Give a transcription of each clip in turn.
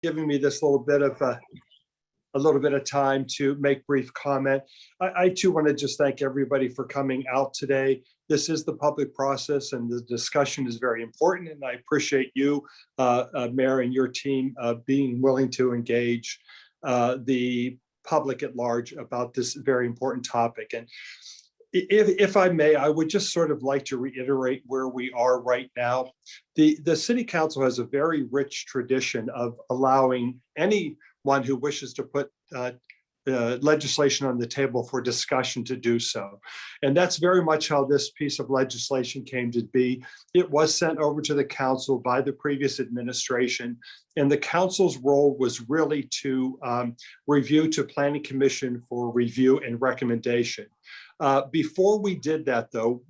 giving me this little bit of a little bit of time to make brief comment. I too want to just thank everybody for coming out today. This is the public process and the discussion is very important. And I appreciate you, Mayor, and your team being willing to engage the public at large about this very important topic. And if I may, I would just sort of like to reiterate where we are right now. The City Council has a very rich tradition of allowing anyone who wishes to put legislation on the table for discussion to do so. And that's very much how this piece of legislation came to be. It was sent over to the council by the previous administration, and the council's role was really to review to Planning Commission for review and recommendation. Before we did that, though,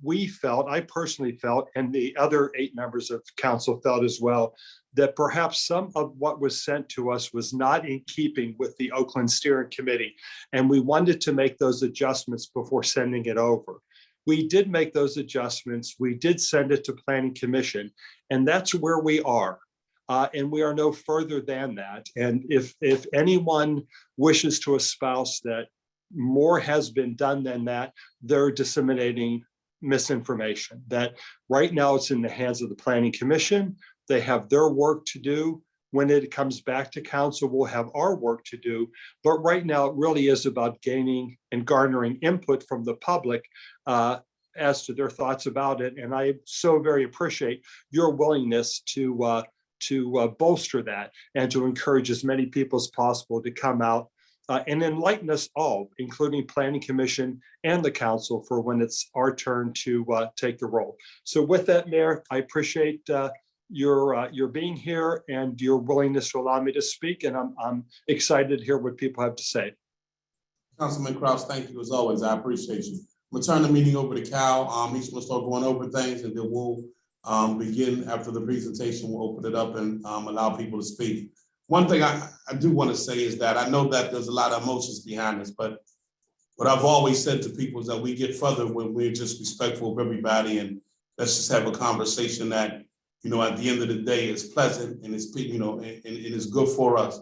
I personally felt, and the other 8 members of council felt as well, that perhaps some of what was sent to us was not in keeping with the Oakland Steering Committee. And we wanted to make those adjustments before sending it over. We did make those adjustments. We did send it to Planning Commission, and that's where we are. And we are no further than that. And if anyone wishes to espouse that more has been done than that, they're disseminating misinformation. That right now it's in the hands of the Planning Commission. They have their work to do. When it comes back to council, we'll have our work to do. But right now it really is about gaining and garnering input from the public as to their thoughts about it. And I so very appreciate your willingness to bolster that and to encourage as many people as possible to come out and enlighten us all, including Planning Commission and the council, for when it's our turn to take the role. So with that, Mayor, I appreciate your being here and your willingness to allow me to speak, and I'm excited to hear what people have to say. Councilman Kraus, thank you as always. I appreciate you. I'm gonna turn the meeting over to Cal. He's gonna start going over things, and then we'll begin after the presentation. We'll open it up and allow people to speak. One thing I do want to say is that I know that there's a lot of emotions behind this, but what I've always said to people is that we get further when we're just respectful of everybody, and let's just have a conversation that, you know, at the end of the day is pleasant and it's, you know, and it is good for us.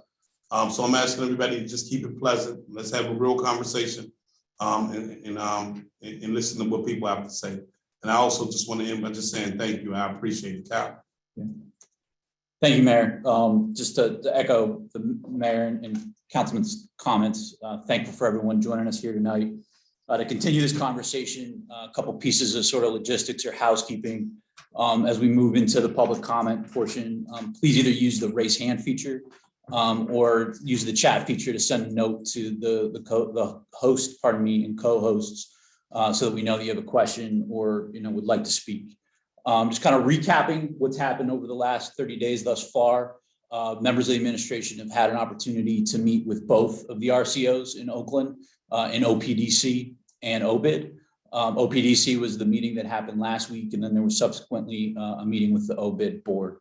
So I'm asking everybody to just keep it pleasant. Let's have a real conversation and listen to what people have to say. And I also just want to end by just saying thank you. I appreciate it, Cal. Yeah. Thank you, Mayor. Just to echo the Mayor and Councilman's comments, thankful for everyone joining us here tonight. To continue this conversation, a couple pieces of sort of logistics or housekeeping as we move into the public comment portion. Please either use the raise hand feature or use the chat feature to send a note to the host, pardon me, and co-hosts so that we know that you have a question or would like to speak. Just kind of recapping what's happened over the last 30 days thus far. Members of the administration have had an opportunity to meet with both of the RCOs in Oakland, in OPDC and OBID. OPDC was the meeting that happened last week, and then there was subsequently a meeting with the OBID board.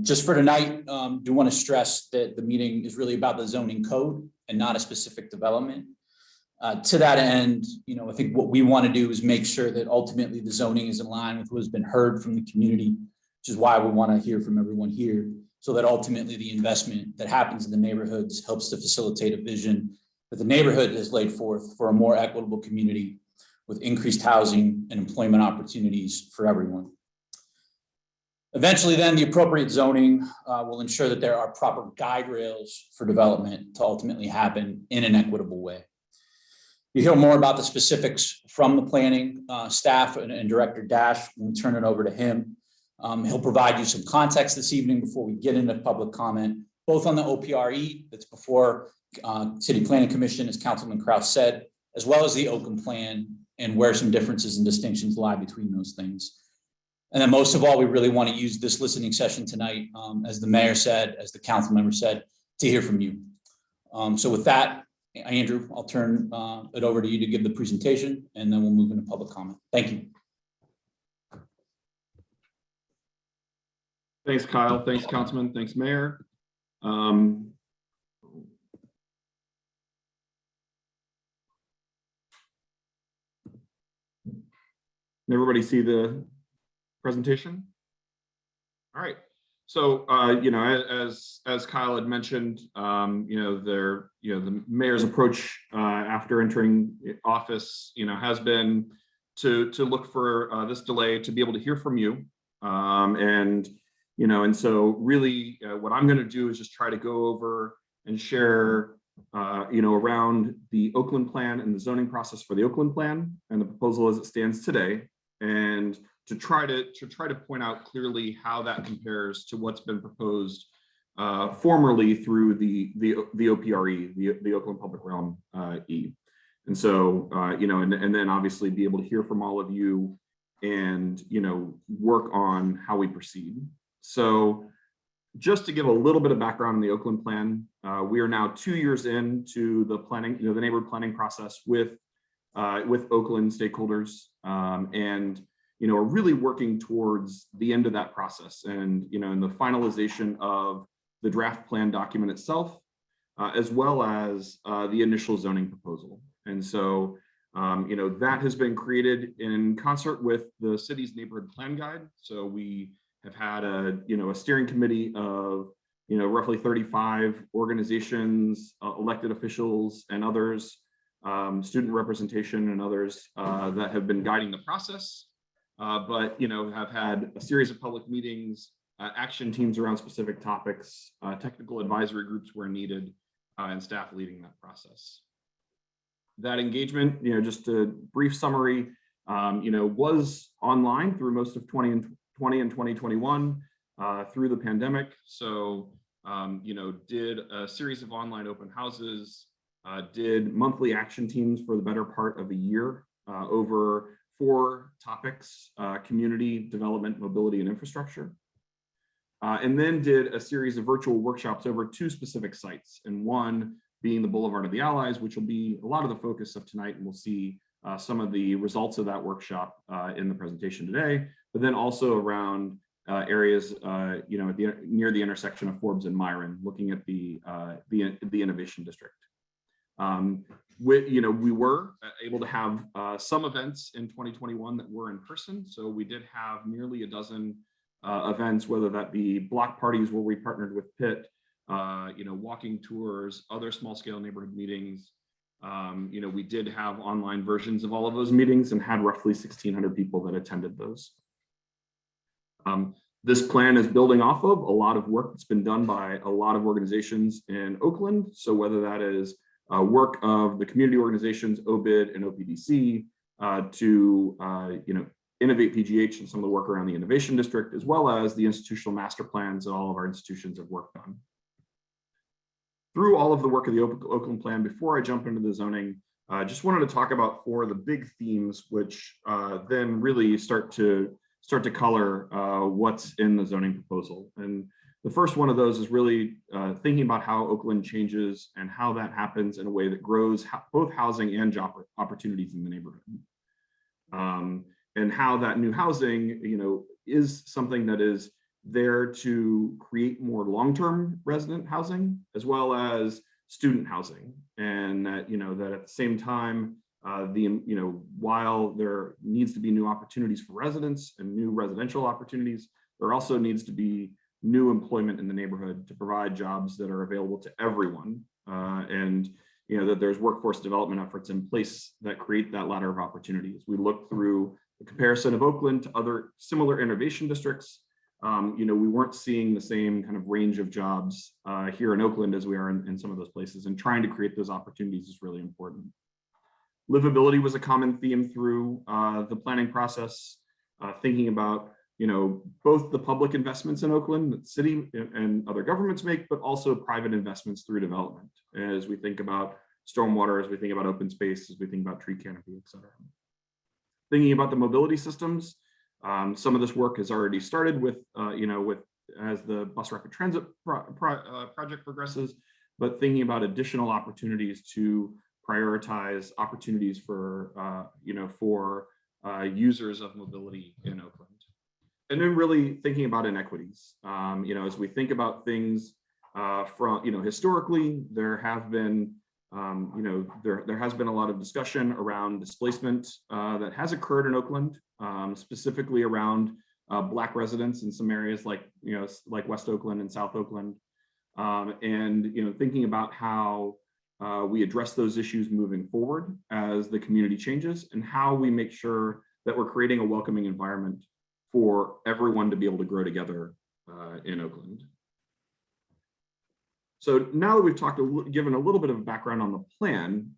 Just for tonight, do want to stress that the meeting is really about the zoning code and not a specific development. To that end, I think what we want to do is make sure that ultimately the zoning is in line with what has been heard from the community, which is why we want to hear from everyone here, so that ultimately the investment that happens in the neighborhoods helps to facilitate a vision that the neighborhood has laid forth for a more equitable community with increased housing and employment opportunities for everyone. Eventually then, the appropriate zoning will ensure that there are proper guide rails for development to ultimately happen in an equitable way. You hear more about the specifics from the planning staff and Director Dash when we turn it over to him. He'll provide you some context this evening before we get into public comment, both on the OPR-E that's before City Planning Commission, as Councilman Kraus said, as well as the Oakland Plan and where some differences and distinctions lie between those things. And then most of all, we really want to use this listening session tonight, as the mayor said, as the council member said, to hear from you. So with that, Andrew, I'll turn it over to you to give the presentation, and then we'll move into public comment. Thank you. Thanks, Kyle. Thanks, Councilman. Thanks, Mayor. Everybody see the presentation? All right. So, as Kyle had mentioned, the mayor's approach after entering office, has been to look for this delay to be able to hear from you. And so really what I'm going to do is just try to go over and share, around the Oakland Plan and the zoning process for the Oakland Plan and the proposal as it stands today. And to try to point out clearly how that compares to what's been proposed formerly through the OPR-E, the Oakland Public Realm E. And so, and then obviously be able to hear from all of you and, work on how we proceed. So just to give a little bit of background on the Oakland Plan, we are now 2 years into the planning, the neighborhood planning process with Oakland stakeholders, and are really working towards the end of that process and in the finalization of the draft plan document itself, as well as the initial zoning proposal. And so that has been created in concert with the city's neighborhood plan guide. So we have had a steering committee of roughly 35 organizations, elected officials and others, student representation and others that have been guiding the process. But have had a series of public meetings, action teams around specific topics, technical advisory groups where needed, and staff leading that process. That engagement, just a brief summary, was online through most of 2020 and 2021 through the pandemic. So, did a series of online open houses, did monthly action teams for the better part of a year over 4 topics: community, development, mobility, and infrastructure. And then did a series of virtual workshops over 2 specific sites, and one being the Boulevard of the Allies, which will be a lot of the focus of tonight, and we'll see some of the results of that workshop in the presentation today, but then also around areas near the intersection of Forbes and Myron, looking at the Innovation District. We were able to have some events in 2021 that were in person. So we did have nearly a dozen events, whether that be block parties where we partnered with Pitt, walking tours, other small scale neighborhood meetings. We did have online versions of all of those meetings and had roughly 1,600 people that attended those. This plan is building off of a lot of work that's been done by a lot of organizations in Oakland. So whether that is work of the community organizations, OBID and OPDC, to Innovate PGH and some of the work around the Innovation District, as well as the institutional master plans that all of our institutions have worked on. Through all of the work of the Oakland Plan, before I jump into the zoning, I just wanted to talk about 4 of the big themes, which then really start to color what's in the zoning proposal. And the first one of those is really thinking about how Oakland changes and how that happens in a way that grows both housing and job opportunities in the neighborhood. And how that new housing, is something that is there to create more long-term resident housing, as well as student housing. And that, that at the same time, while there needs to be new opportunities for residents and new residential opportunities, there also needs to be new employment in the neighborhood to provide jobs that are available to everyone. And that there's workforce development efforts in place that create that ladder of opportunities. We look through the comparison of Oakland to other similar innovation districts. We weren't seeing the same kind of range of jobs here in Oakland as we are in some of those places, and trying to create those opportunities is really important. Livability was a common theme through the planning process, thinking about both the public investments in Oakland that city and other governments make, but also private investments through development, as we think about stormwater, as we think about open space, as we think about tree canopy, et cetera. Thinking about the mobility systems, some of this work has already started with as the bus rapid transit project progresses, but thinking about additional opportunities to prioritize opportunities for users of mobility in Oakland. And then really thinking about inequities, as we think about things from, historically, there have been, there has been a lot of discussion around displacement that has occurred in Oakland, specifically around Black residents in some areas like, like West Oakland and South Oakland. And, thinking about how we address those issues moving forward as the community changes, and how we make sure that we're creating a welcoming environment for everyone to be able to grow together in Oakland. So now that we've given a little bit of background on the plan,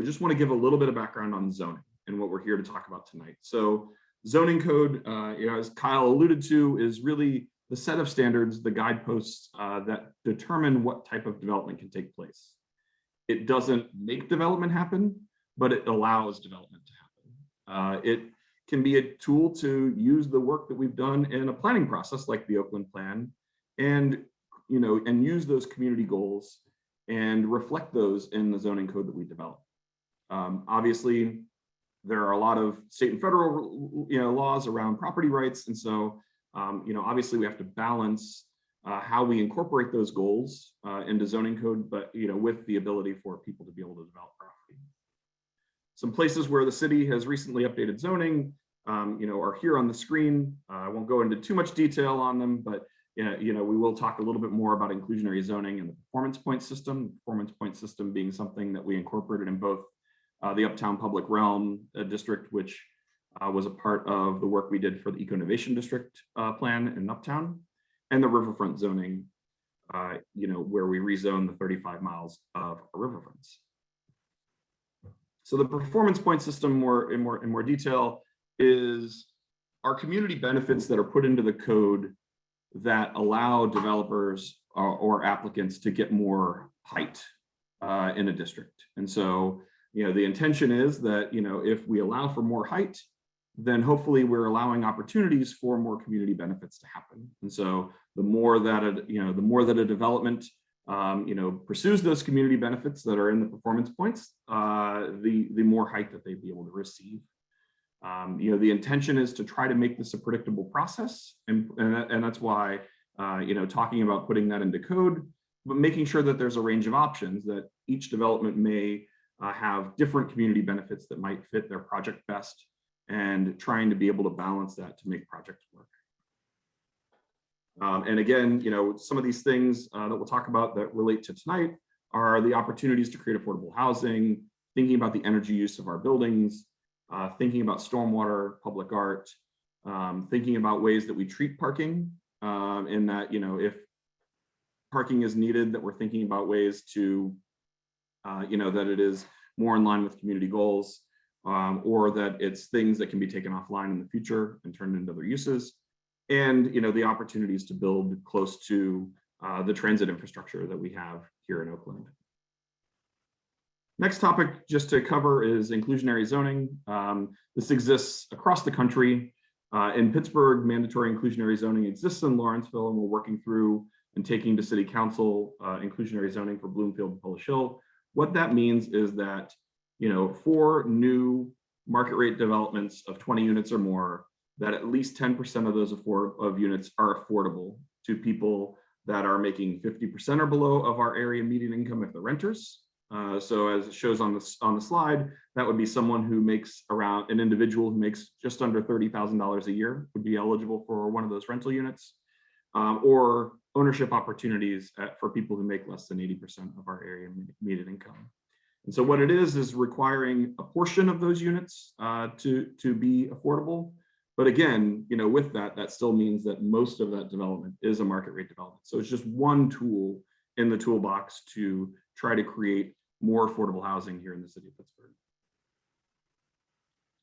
just want to give a little bit of background on zoning and what we're here to talk about tonight. So zoning code, as Kyle alluded to, is really the set of standards, the guideposts that determine what type of development can take place. It doesn't make development happen, but it allows development to happen. It can be a tool to use the work that we've done in a planning process like the Oakland Plan, and use those community goals and reflect those in the zoning code that we develop. Obviously, there are a lot of state and federal laws around property rights, and so obviously we have to balance how we incorporate those goals into zoning code, but with the ability for people to be able to develop property. Some places where the city has recently updated zoning, are here on the screen. I won't go into too much detail on them, but we will talk a little bit more about inclusionary zoning and the performance point system. The performance point system being something that we incorporated in both the Uptown Public Realm District, which was a part of the work we did for the Eco-Innovation District plan in Uptown, and the riverfront zoning, where we rezone the 35 miles of riverfronts. So the performance point system, in more detail, is our community benefits that are put into the code that allow developers or applicants to get more height in a district. And so, the intention is that, if we allow for more height, then hopefully we're allowing opportunities for more community benefits to happen. And so the more that a development pursues those community benefits that are in the performance points, the more height that they'd be able to receive. The intention is to try to make this a predictable process, and that's why talking about putting that into code, but making sure that there's a range of options, that each development may have different community benefits that might fit their project best, and trying to be able to balance that to make projects work. And again, some of these things that we'll talk about that relate to tonight are the opportunities to create affordable housing, thinking about the energy use of our buildings, thinking about stormwater, public art, thinking about ways that we treat parking, in that, if parking is needed, that we're thinking about ways to, that it is more in line with community goals, or that it's things that can be taken offline in the future and turned into other uses, and the opportunities to build close to the transit infrastructure that we have here in Oakland. Next topic just to cover is inclusionary zoning. This exists across the country. In Pittsburgh, mandatory inclusionary zoning exists in Lawrenceville, and we're working through and taking to City Council inclusionary zoning for Bloomfield and Polish Hill. What that means is that, for new market rate developments of 20 units or more, that at least 10% of those units are affordable to people that are making 50% or below of our area median income if they're renters. So as it shows on the slide, that would be someone who makes an individual who makes just under $30,000 a year would be eligible for one of those rental units, or ownership opportunities for people who make less than 80% of our area median income. And so what it is requiring a portion of those units to be affordable. But again, with that still means that most of that development is a market rate development. So it's just one tool in the toolbox to try to create more affordable housing here in the city of Pittsburgh.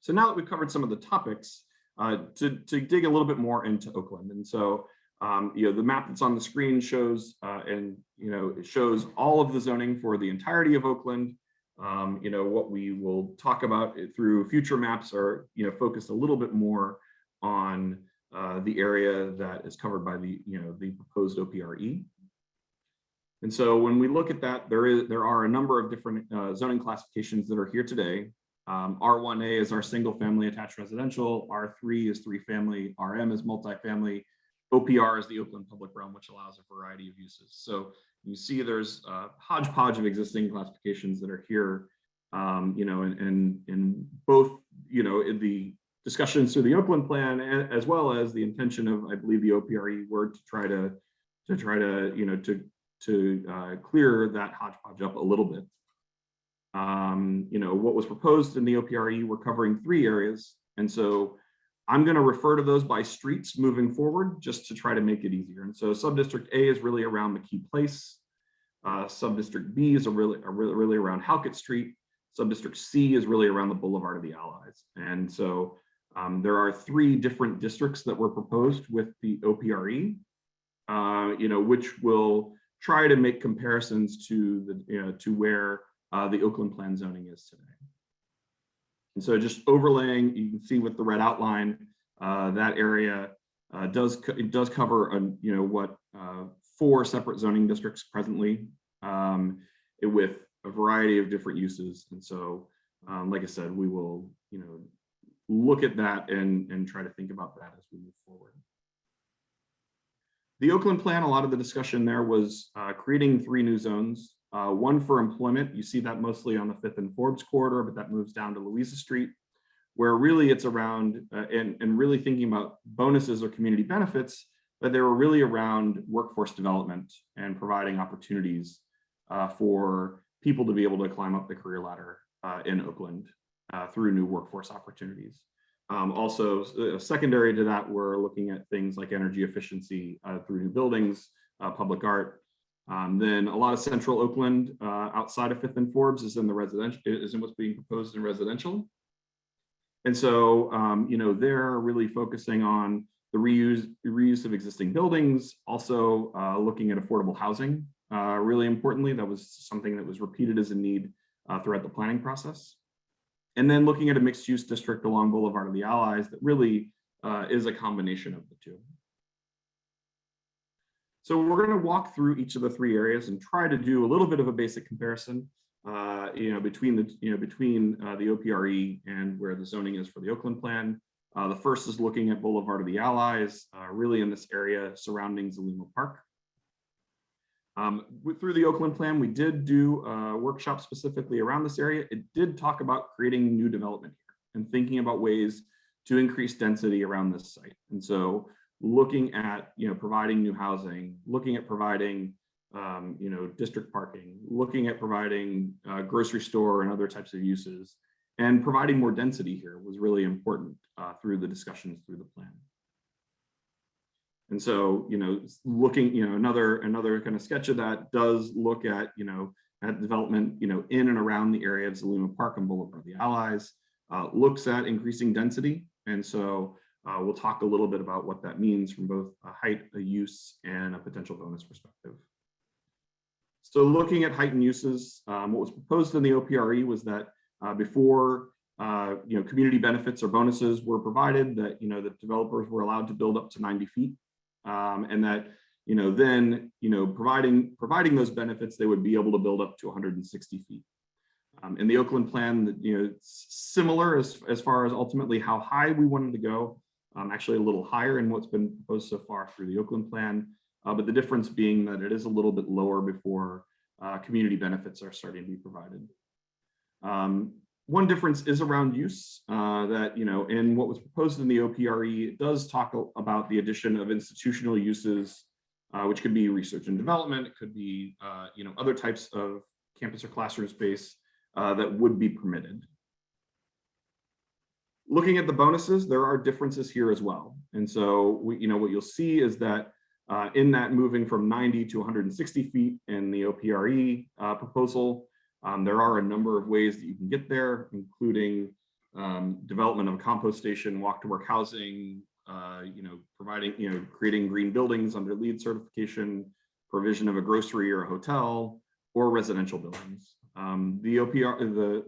So now that we've covered some of the topics, to dig a little bit more into Oakland. And so, the map that's on the screen shows, it shows all of the zoning for the entirety of Oakland. What we will talk about through future maps are, focused a little bit more on the area that is covered by the proposed OPR-E. And so when we look at that, there are a number of different zoning classifications that are here today. R1A is our single family attached residential, R3 is 3-family, RM is multifamily, OPR is the Oakland Public Realm, which allows a variety of uses. So you see there's a hodgepodge of existing classifications that are here, in both, in the discussions through the Oakland Plan, as well as the intention of, I believe, the OPR-E were to try to clear that hodgepodge up a little bit. What was proposed in the OPR-E, we're covering 3 areas, and so I'm going to refer to those by streets moving forward, just to try to make it easier. And so Subdistrict A is really around McKee Place. Subdistrict B is really around Halcott Street. Subdistrict C is really around the Boulevard of the Allies. And so there are 3 different districts that were proposed with the OPR-E, which will try to make comparisons to the to where the Oakland Plan zoning is today. And so just overlaying, you can see with the red outline, that area does cover what 4 separate zoning districts presently, with a variety of different uses. And so, like I said, we will look at that and try to think about that as we move forward. The Oakland Plan, a lot of the discussion there was creating 3 new zones. One for employment, you see that mostly on the 5th and Forbes corridor, but that moves down to Louisa Street, where really it's around and really thinking about bonuses or community benefits, but they were really around workforce development and providing opportunities for people to be able to climb up the career ladder in Oakland through new workforce opportunities. Also, secondary to that, we're looking at things like energy efficiency through new buildings, public art. Then a lot of central Oakland outside of 5th and Forbes is in the residential, is in what's being proposed in residential. And so, they're really focusing on the reuse of existing buildings, also looking at affordable housing. Really importantly, that was something that was repeated as a need throughout the planning process. And then looking at a mixed use district along Boulevard of the Allies that really is a combination of the 2. So we're going to walk through each of the 3 areas and try to do a little bit of a basic comparison, between the OPR-E and where the zoning is for the Oakland Plan. The first is looking at Boulevard of the Allies, really in this area surrounding Zulema Park. Through the Oakland Plan, we did do a workshop specifically around this area. It did talk about creating new development here and thinking about ways to increase density around this site. And so looking at providing new housing, looking at providing district parking, looking at providing grocery store and other types of uses, and providing more density here was really important through the discussions through the plan. And so, looking, another kind of sketch of that does look at, at development, in and around the area of Zulema Park and Boulevard of the Allies, looks at increasing density. And so we'll talk a little bit about what that means from both a height, a use, and a potential bonus perspective. So looking at height and uses, what was proposed in the OPR-E was that before community benefits or bonuses were provided, that the developers were allowed to build up to 90 feet. And that, then, providing those benefits, they would be able to build up to 160 feet. In the Oakland Plan, it's similar as far as ultimately how high we wanted to go, actually a little higher in what's been proposed so far through the Oakland Plan, but the difference being that it is a little bit lower before community benefits are starting to be provided. One difference is around use, that, in what was proposed in the OPR-E, it does talk about the addition of institutional uses, which could be research and development, it could be, other types of campus or classroom space that would be permitted. Looking at the bonuses, there are differences here as well. And so, what you'll see is that in that moving from 90 to 160 feet in the OPR-E proposal, there are a number of ways that you can get there, including development of a compost station, walk to work housing, providing, creating green buildings under LEED certification, provision of a grocery or a hotel, or residential buildings. The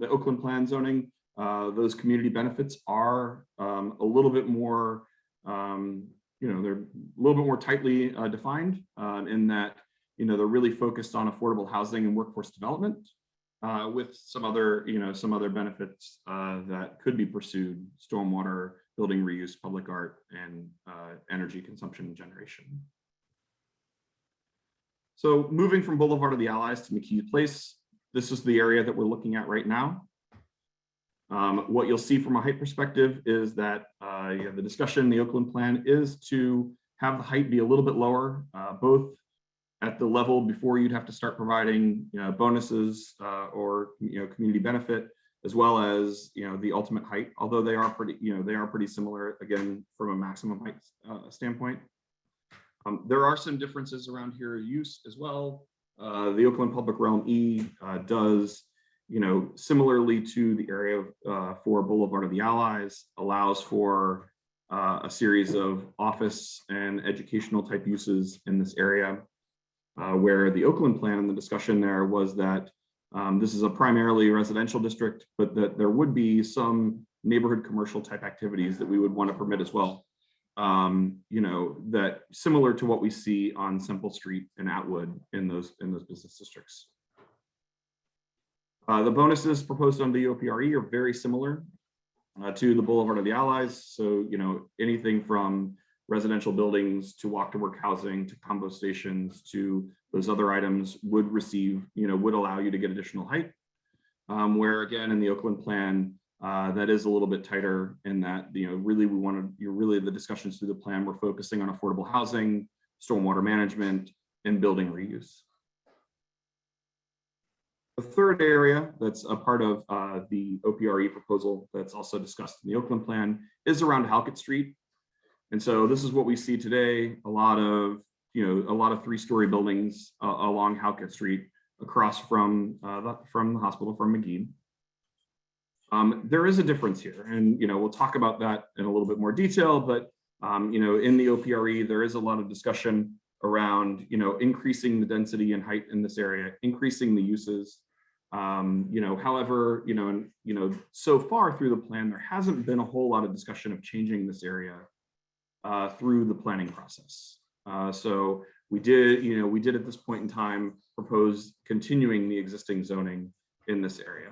Oakland Plan zoning, those community benefits are a little bit more, they're a little bit more tightly defined in that, they're really focused on affordable housing and workforce development. With some other benefits that could be pursued: stormwater, building reuse, public art, and energy consumption and generation. So moving from Boulevard of the Allies to McKee Place, this is the area that we're looking at right now. What you'll see from a height perspective is that the discussion in the Oakland Plan is to have the height be a little bit lower, both at the level before you'd have to start providing bonuses or community benefit, as well as the ultimate height, although they are pretty similar again from a maximum height standpoint. There are some differences around here use as well. The Oakland Public Realm E does, similarly to the area for Boulevard of the Allies, allows for a series of office and educational type uses in this area, where the Oakland Plan and the discussion there was that this is a primarily residential district, but that there would be some neighborhood commercial type activities that we would want to permit as well. That similar to what we see on Semple Street and Atwood in those business districts. The bonuses proposed under the OPR-E are very similar to the Boulevard of the Allies. So, anything from residential buildings to walk to work housing to combo stations to those other items would receive, would allow you to get additional height. Where again, in the Oakland Plan, that is a little bit tighter in that, really the discussions through the plan, we're focusing on affordable housing, stormwater management, and building reuse. The third area that's a part of the OPR-E proposal that's also discussed in the Oakland Plan is around Halcott Street. And so this is what we see today, a lot of 3-story buildings along Halcott Street across from the hospital, from McGee. There is a difference here, and we'll talk about that in a little bit more detail, but in the OPR-E, there is a lot of discussion around increasing the density and height in this area, increasing the uses. However, so far through the plan, there hasn't been a whole lot of discussion of changing this area through the planning process. So we did at this point in time propose continuing the existing zoning in this area.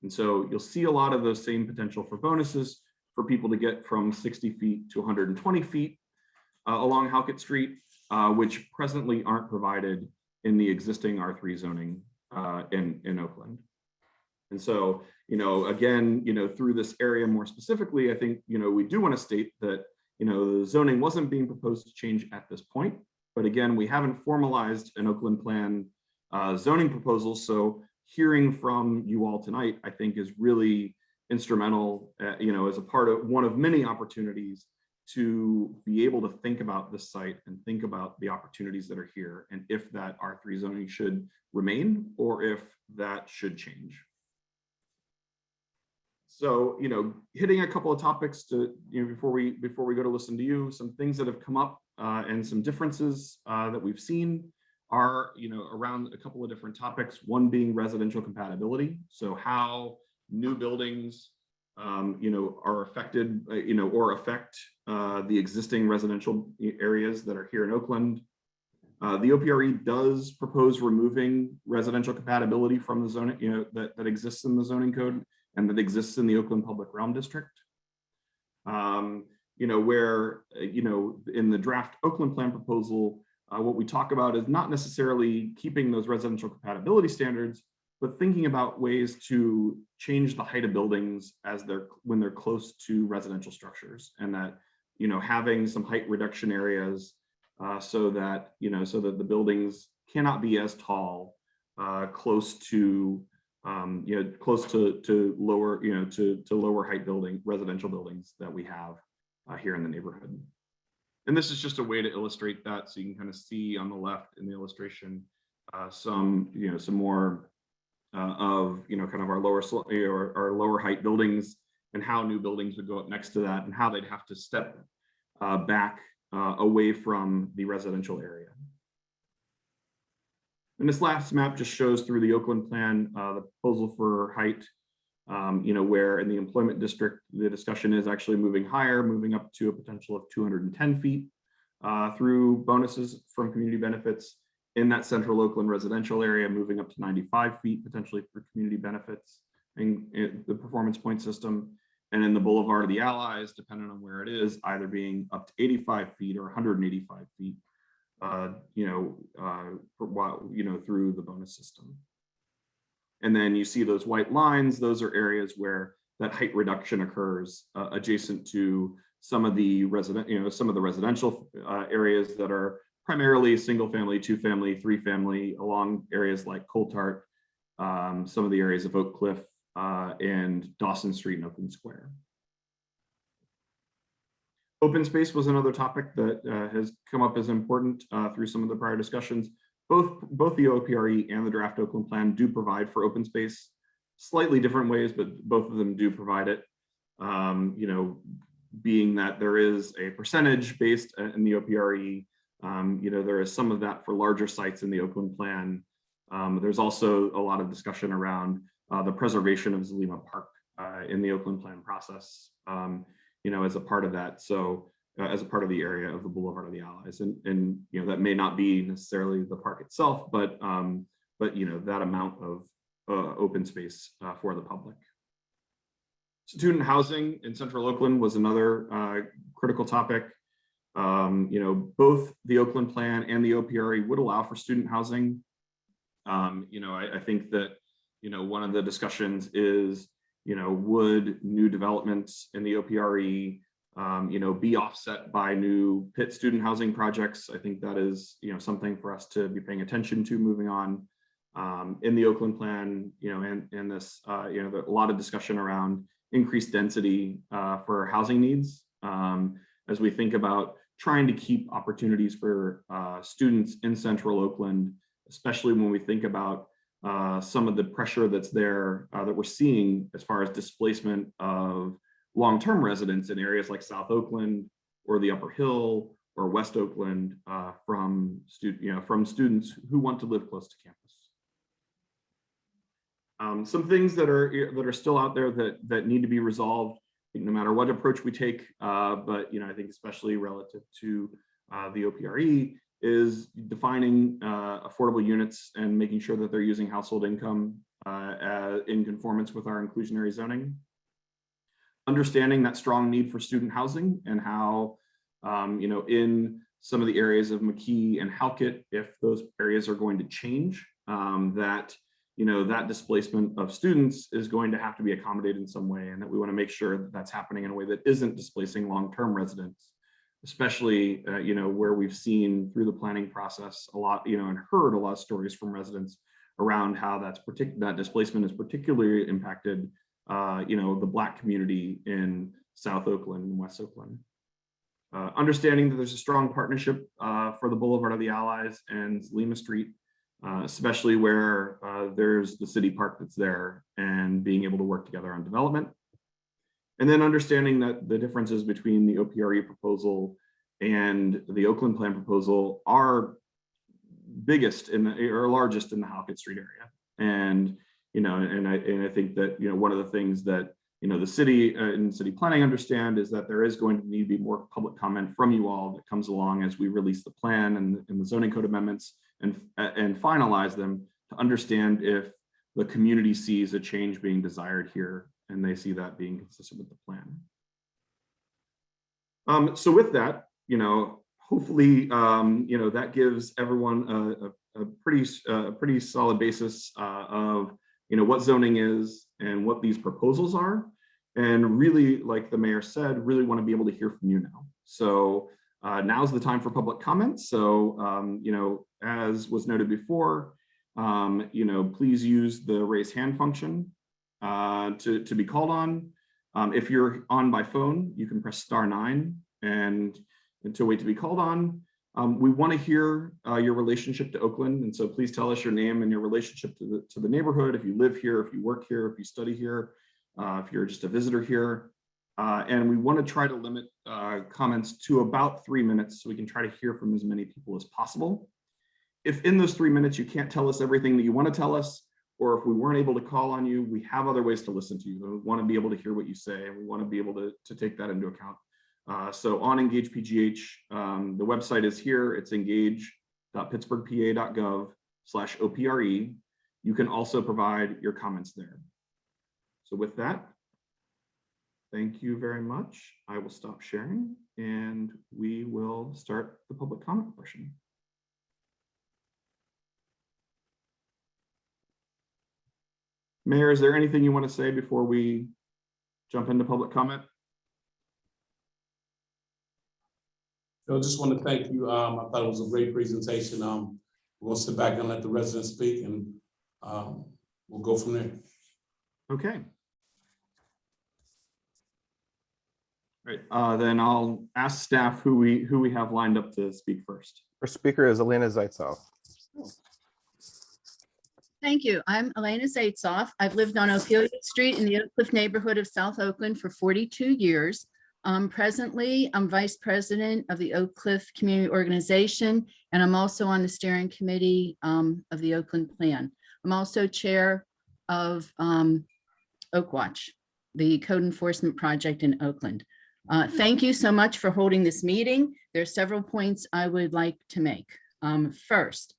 And so you'll see a lot of those same potential for bonuses for people to get from 60 feet to 120 feet along Halcott Street, which presently aren't provided in the existing R3 zoning in Oakland. And so, again, through this area more specifically, I think, we do want to state that, the zoning wasn't being proposed to change at this point. But again, we haven't formalized an Oakland Plan zoning proposal. So hearing from you all tonight, I think, is really instrumental, as a part of one of many opportunities to be able to think about this site and think about the opportunities that are here, and if that R3 zoning should remain or if that should change. So, hitting a couple of topics to, before we go to listen to you, some things that have come up and some differences that we've seen are, around a couple of different topics. One being residential compatibility. So how new buildings, are affected, or affect the existing residential areas that are here in Oakland. The OPR-E does propose removing residential compatibility from the zoning, that exists in the zoning code and that exists in the Oakland Public Realm District. Where, in the draft Oakland Plan proposal, what we talk about is not necessarily keeping those residential compatibility standards, but thinking about ways to change the height of buildings when they're close to residential structures, and that, having some height reduction areas so that the buildings cannot be as tall, close to lower, to lower height residential buildings that we have here in the neighborhood. And this is just a way to illustrate that, so you can kind of see on the left in the illustration some more of kind of our lower height buildings, and how new buildings would go up next to that, and how they'd have to step back away from the residential area. And this last map just shows through the Oakland Plan the proposal for height, where in the employment district, the discussion is actually moving higher, moving up to a potential of 210 feet through bonuses from community benefits. In that central Oakland residential area, moving up to 95 feet potentially for community benefits and the performance point system. And in the Boulevard of the Allies, depending on where it is, either being up to 85 feet or 185 feet, through the bonus system. And then you see those white lines, those are areas where that height reduction occurs adjacent to some of the residential areas that are primarily single family, 2-family, 3-family along areas like Coltart, some of the areas of Oak Cliff and Dawson Street and Oakland Square. Open space was another topic that has come up as important through some of the prior discussions. Both the OPR-E and the draft Oakland Plan do provide for open space, slightly different ways, but both of them do provide it. Being that there is a percentage based in the OPR-E, there is some of that for larger sites in the Oakland Plan. There's also a lot of discussion around the preservation of Zulema Park in the Oakland Plan process, as a part of that. So as a part of the area of the Boulevard of the Allies, and that may not be necessarily the park itself, but that amount of open space for the public. Student housing in Central Oakland was another critical topic. Both the Oakland Plan and the OPR-E would allow for student housing. I think that, one of the discussions is, would new developments in the OPR-E, be offset by new Pitt student housing projects? I think that is, something for us to be paying attention to moving on. In the Oakland Plan, and this, a lot of discussion around increased density for housing needs as we think about trying to keep opportunities for students in Central Oakland, especially when we think about some of the pressure that's there that we're seeing as far as displacement of long-term residents in areas like South Oakland or the Upper Hill or West Oakland from students who want to live close to campus. Some things that are still out there that need to be resolved, no matter what approach we take, but I think especially relative to the OPR-E is defining affordable units and making sure that they're using household income in conformance with our inclusionary zoning. Understanding that strong need for student housing and how, in some of the areas of McKee and Halcott, if those areas are going to change, that displacement of students is going to have to be accommodated in some way, and that we want to make sure that that's happening in a way that isn't displacing long-term residents, especially, where we've seen through the planning process a lot, and heard a lot of stories from residents around how that displacement is particularly impacted, the Black community in South Oakland and West Oakland. Understanding that there's a strong partnership for the Boulevard of the Allies and Zulema Street, especially where there's the city park that's there, and being able to work together on development. And then understanding that the differences between the OPR-E proposal and the Oakland Plan proposal are biggest or largest in the Halcott Street area. And, I think that, one of the things that, the city and city planning understand is that there is going to need to be more public comment from you all that comes along as we release the plan and the zoning code amendments and finalize them, to understand if the community sees a change being desired here and they see that being consistent with the plan. So with that, hopefully, that gives everyone a pretty solid basis of, what zoning is and what these proposals are. And really, like the mayor said, really want to be able to hear from you now. So now's the time for public comments. So, as was noted before, please use the raise hand function to be called on. If you're on by phone, you can press *9 and to wait to be called on. We want to hear your relationship to Oakland, and so please tell us your name and your relationship to the neighborhood. If you live here, if you work here, if you study here, if you're just a visitor here. And we want to try to limit comments to about 3 minutes so we can try to hear from as many people as possible. If in those 3 minutes you can't tell us everything that you want to tell us, or if we weren't able to call on you, we have other ways to listen to you. We want to be able to hear what you say, and we want to be able to take that into account. So on Engage PGH, the website is here. It's engage.pittsburghpa.gov/OPR-E. You can also provide your comments there. So with that, thank you very much. I will stop sharing and we will start the public comment portion. Mayor, is there anything you want to say before we jump into public comment? I just want to thank you. I thought it was a great presentation. We'll sit back and let the residents speak, and we'll go from there. Okay. Right, then I'll ask staff who we have lined up to speak first. First speaker is Elena Zaitsev. Thank you. I'm Elena Zaitsev. I've lived on Ophelia Street in the Oak Cliff neighborhood of South Oakland for 42 years. Presently, I'm vice president of the Oak Cliff Community Organization, and I'm also on the steering committee of the Oakland Plan. I'm also chair of Oak Watch, the code enforcement project in Oakland. Thank you so much for holding this meeting. There are several points I would like to make. First,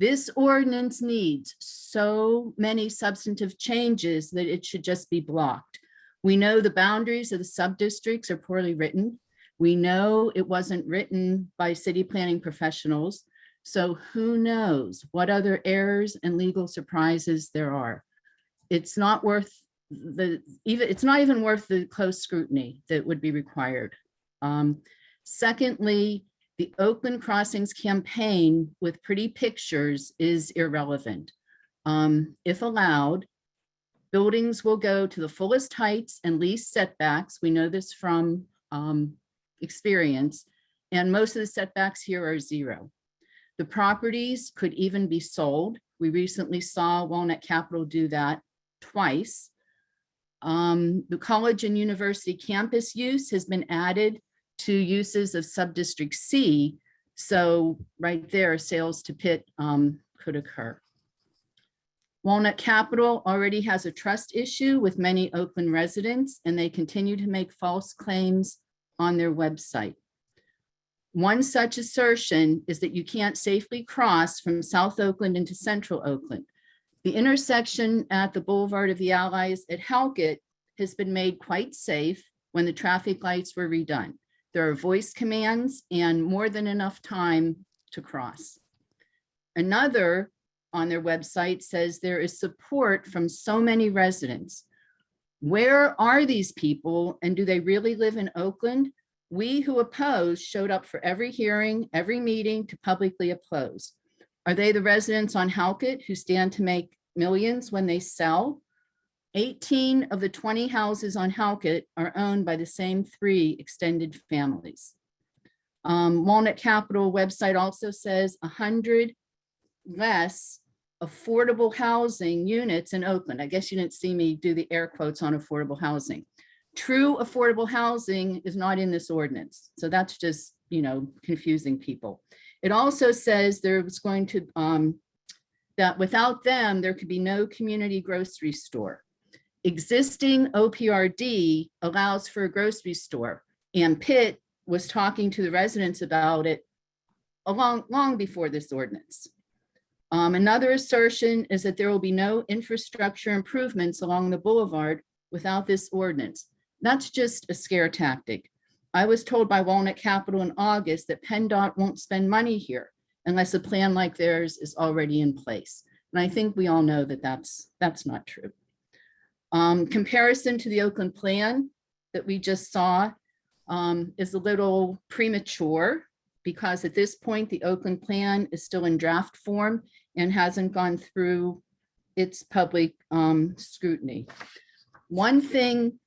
this ordinance needs so many substantive changes that it should just be blocked. We know the boundaries of the sub-districts are poorly written. We know it wasn't written by city planning professionals. So who knows what other errors and legal surprises there are. It's not worth it's not even worth the close scrutiny that would be required. Secondly, the Oakland Crossings campaign with pretty pictures is irrelevant. If allowed, buildings will go to the fullest heights and least setbacks. We know this from experience, and most of the setbacks here are 0. The properties could even be sold. We recently saw Walnut Capital do that twice. The college and university campus use has been added to uses of subdistrict C. So right there, sales to Pitt could occur. Walnut Capital already has a trust issue with many Oakland residents, and they continue to make false claims on their website. One such assertion is that you can't safely cross from South Oakland into Central Oakland. The intersection at the Boulevard of the Allies at Halcott has been made quite safe when the traffic lights were redone. There are voice commands and more than enough time to cross. Another on their website says there is support from so many residents. Where are these people, and do they really live in Oakland? We who oppose showed up for every hearing, every meeting to publicly oppose. Are they the residents on Halcott who stand to make millions when they sell? 18 of the 20 houses on Halcott are owned by the same 3 extended families. Walnut Capital website also says 100 less affordable housing units in Oakland. I guess you didn't see me do the air quotes on affordable housing. True affordable housing is not in this ordinance. So that's just, confusing people. It also says there was going to, that without them, there could be no community grocery store. Existing OPR-D allows for a grocery store, and Pitt was talking to the residents about it long before this ordinance. Another assertion is that there will be no infrastructure improvements along the boulevard without this ordinance. That's just a scare tactic. I was told by Walnut Capital in August that PennDOT won't spend money here unless a plan like theirs is already in place. And I think we all know that that's not true. Comparison to the Oakland Plan that we just saw is a little premature because at this point, the Oakland Plan is still in draft form and hasn't gone through its public scrutiny. One thing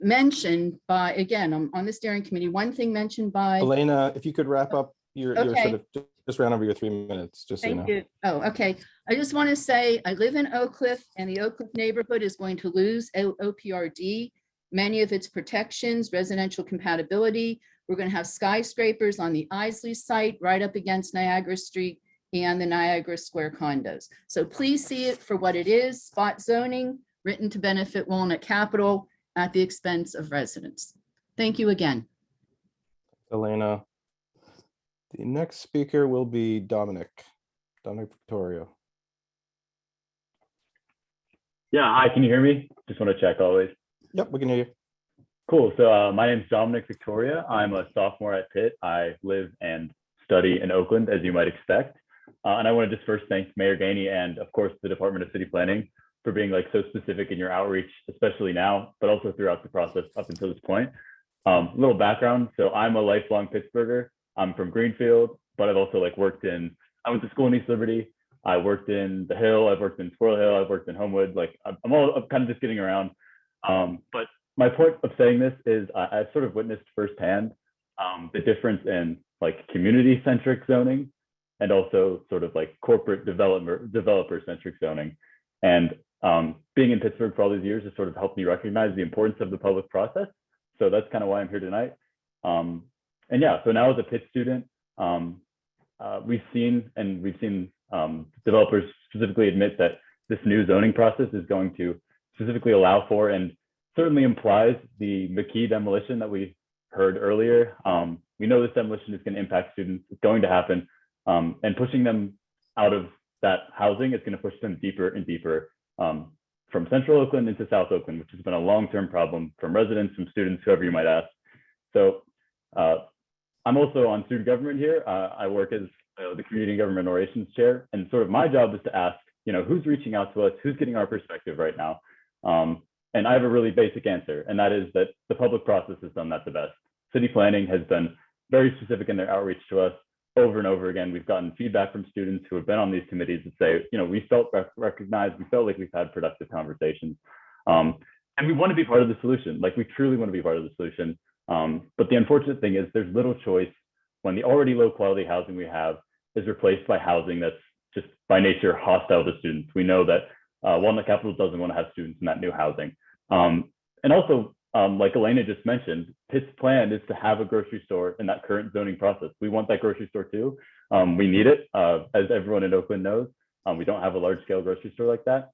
mentioned by, again, I'm on the steering committee, one thing mentioned by— Elena, if you could wrap up, you're Okay. sort of just ran over your 3 minutes, just so you know. Thank you. Oh, okay. I just want to say I live in Oak Cliff, and the Oak Cliff neighborhood is going to lose OPR-D, many of its protections, residential compatibility. We're going to have skyscrapers on the Isley site right up against Niagara Street and the Niagara Square condos. So please see it for what it is, spot zoning written to benefit Walnut Capital at the expense of residents. Thank you again. Elena. The next speaker will be Dominic Victorio. Yeah, hi, can you hear me? Just want to check always. Yep, we can hear you. Cool, so my name is Dominic Victoria. I'm a sophomore at Pitt. I live and study in Oakland, as you might expect. And I want to just first thank Mayor Gainey and of course the Department of City Planning for being like so specific in your outreach, especially now, but also throughout the process up until this point. Little background. So I'm a lifelong Pittsburgher. I'm from Greenfield, but I've also like I went to school in East Liberty. I worked in the Hill. I've worked in Squirrel Hill. I've worked in Homewood. Like I'm kind of just getting around. But my point of saying this is I sort of witnessed firsthand the difference in like community-centric zoning and also sort of like corporate developer-centric zoning. And being in Pittsburgh for all these years has sort of helped me recognize the importance of the public process. So that's kind of why I'm here tonight. And yeah, so now as a Pitt student, we've seen developers specifically admit that this new zoning process is going to specifically allow for and certainly implies the McKee demolition that we heard earlier. We know this demolition is going to impact students. It's going to happen, and pushing them out of that housing is going to push them deeper and deeper from Central Oakland into South Oakland, which has been a long-term problem from residents, from students, whoever you might ask. So I'm also on student government here. I work as the Community and Government Relations Chair, and sort of my job is to ask, who's reaching out to us, who's getting our perspective right now. And I have a really basic answer, and that is that the public process has done that the best. City planning has been very specific in their outreach to us over and over again. We've gotten feedback from students who have been on these committees that say, we felt recognized, we felt like we've had productive conversations. And we want to be part of the solution. Like we truly want to be part of the solution. But the unfortunate thing is there's little choice when the already low quality housing we have is replaced by housing that's just by nature hostile to students. We know that Walnut Capital doesn't want to have students in that new housing. And also, like Elena just mentioned, Pitt's plan is to have a grocery store in that current zoning process. We want that grocery store too. We need it, as everyone in Oakland knows. We don't have a large scale grocery store like that.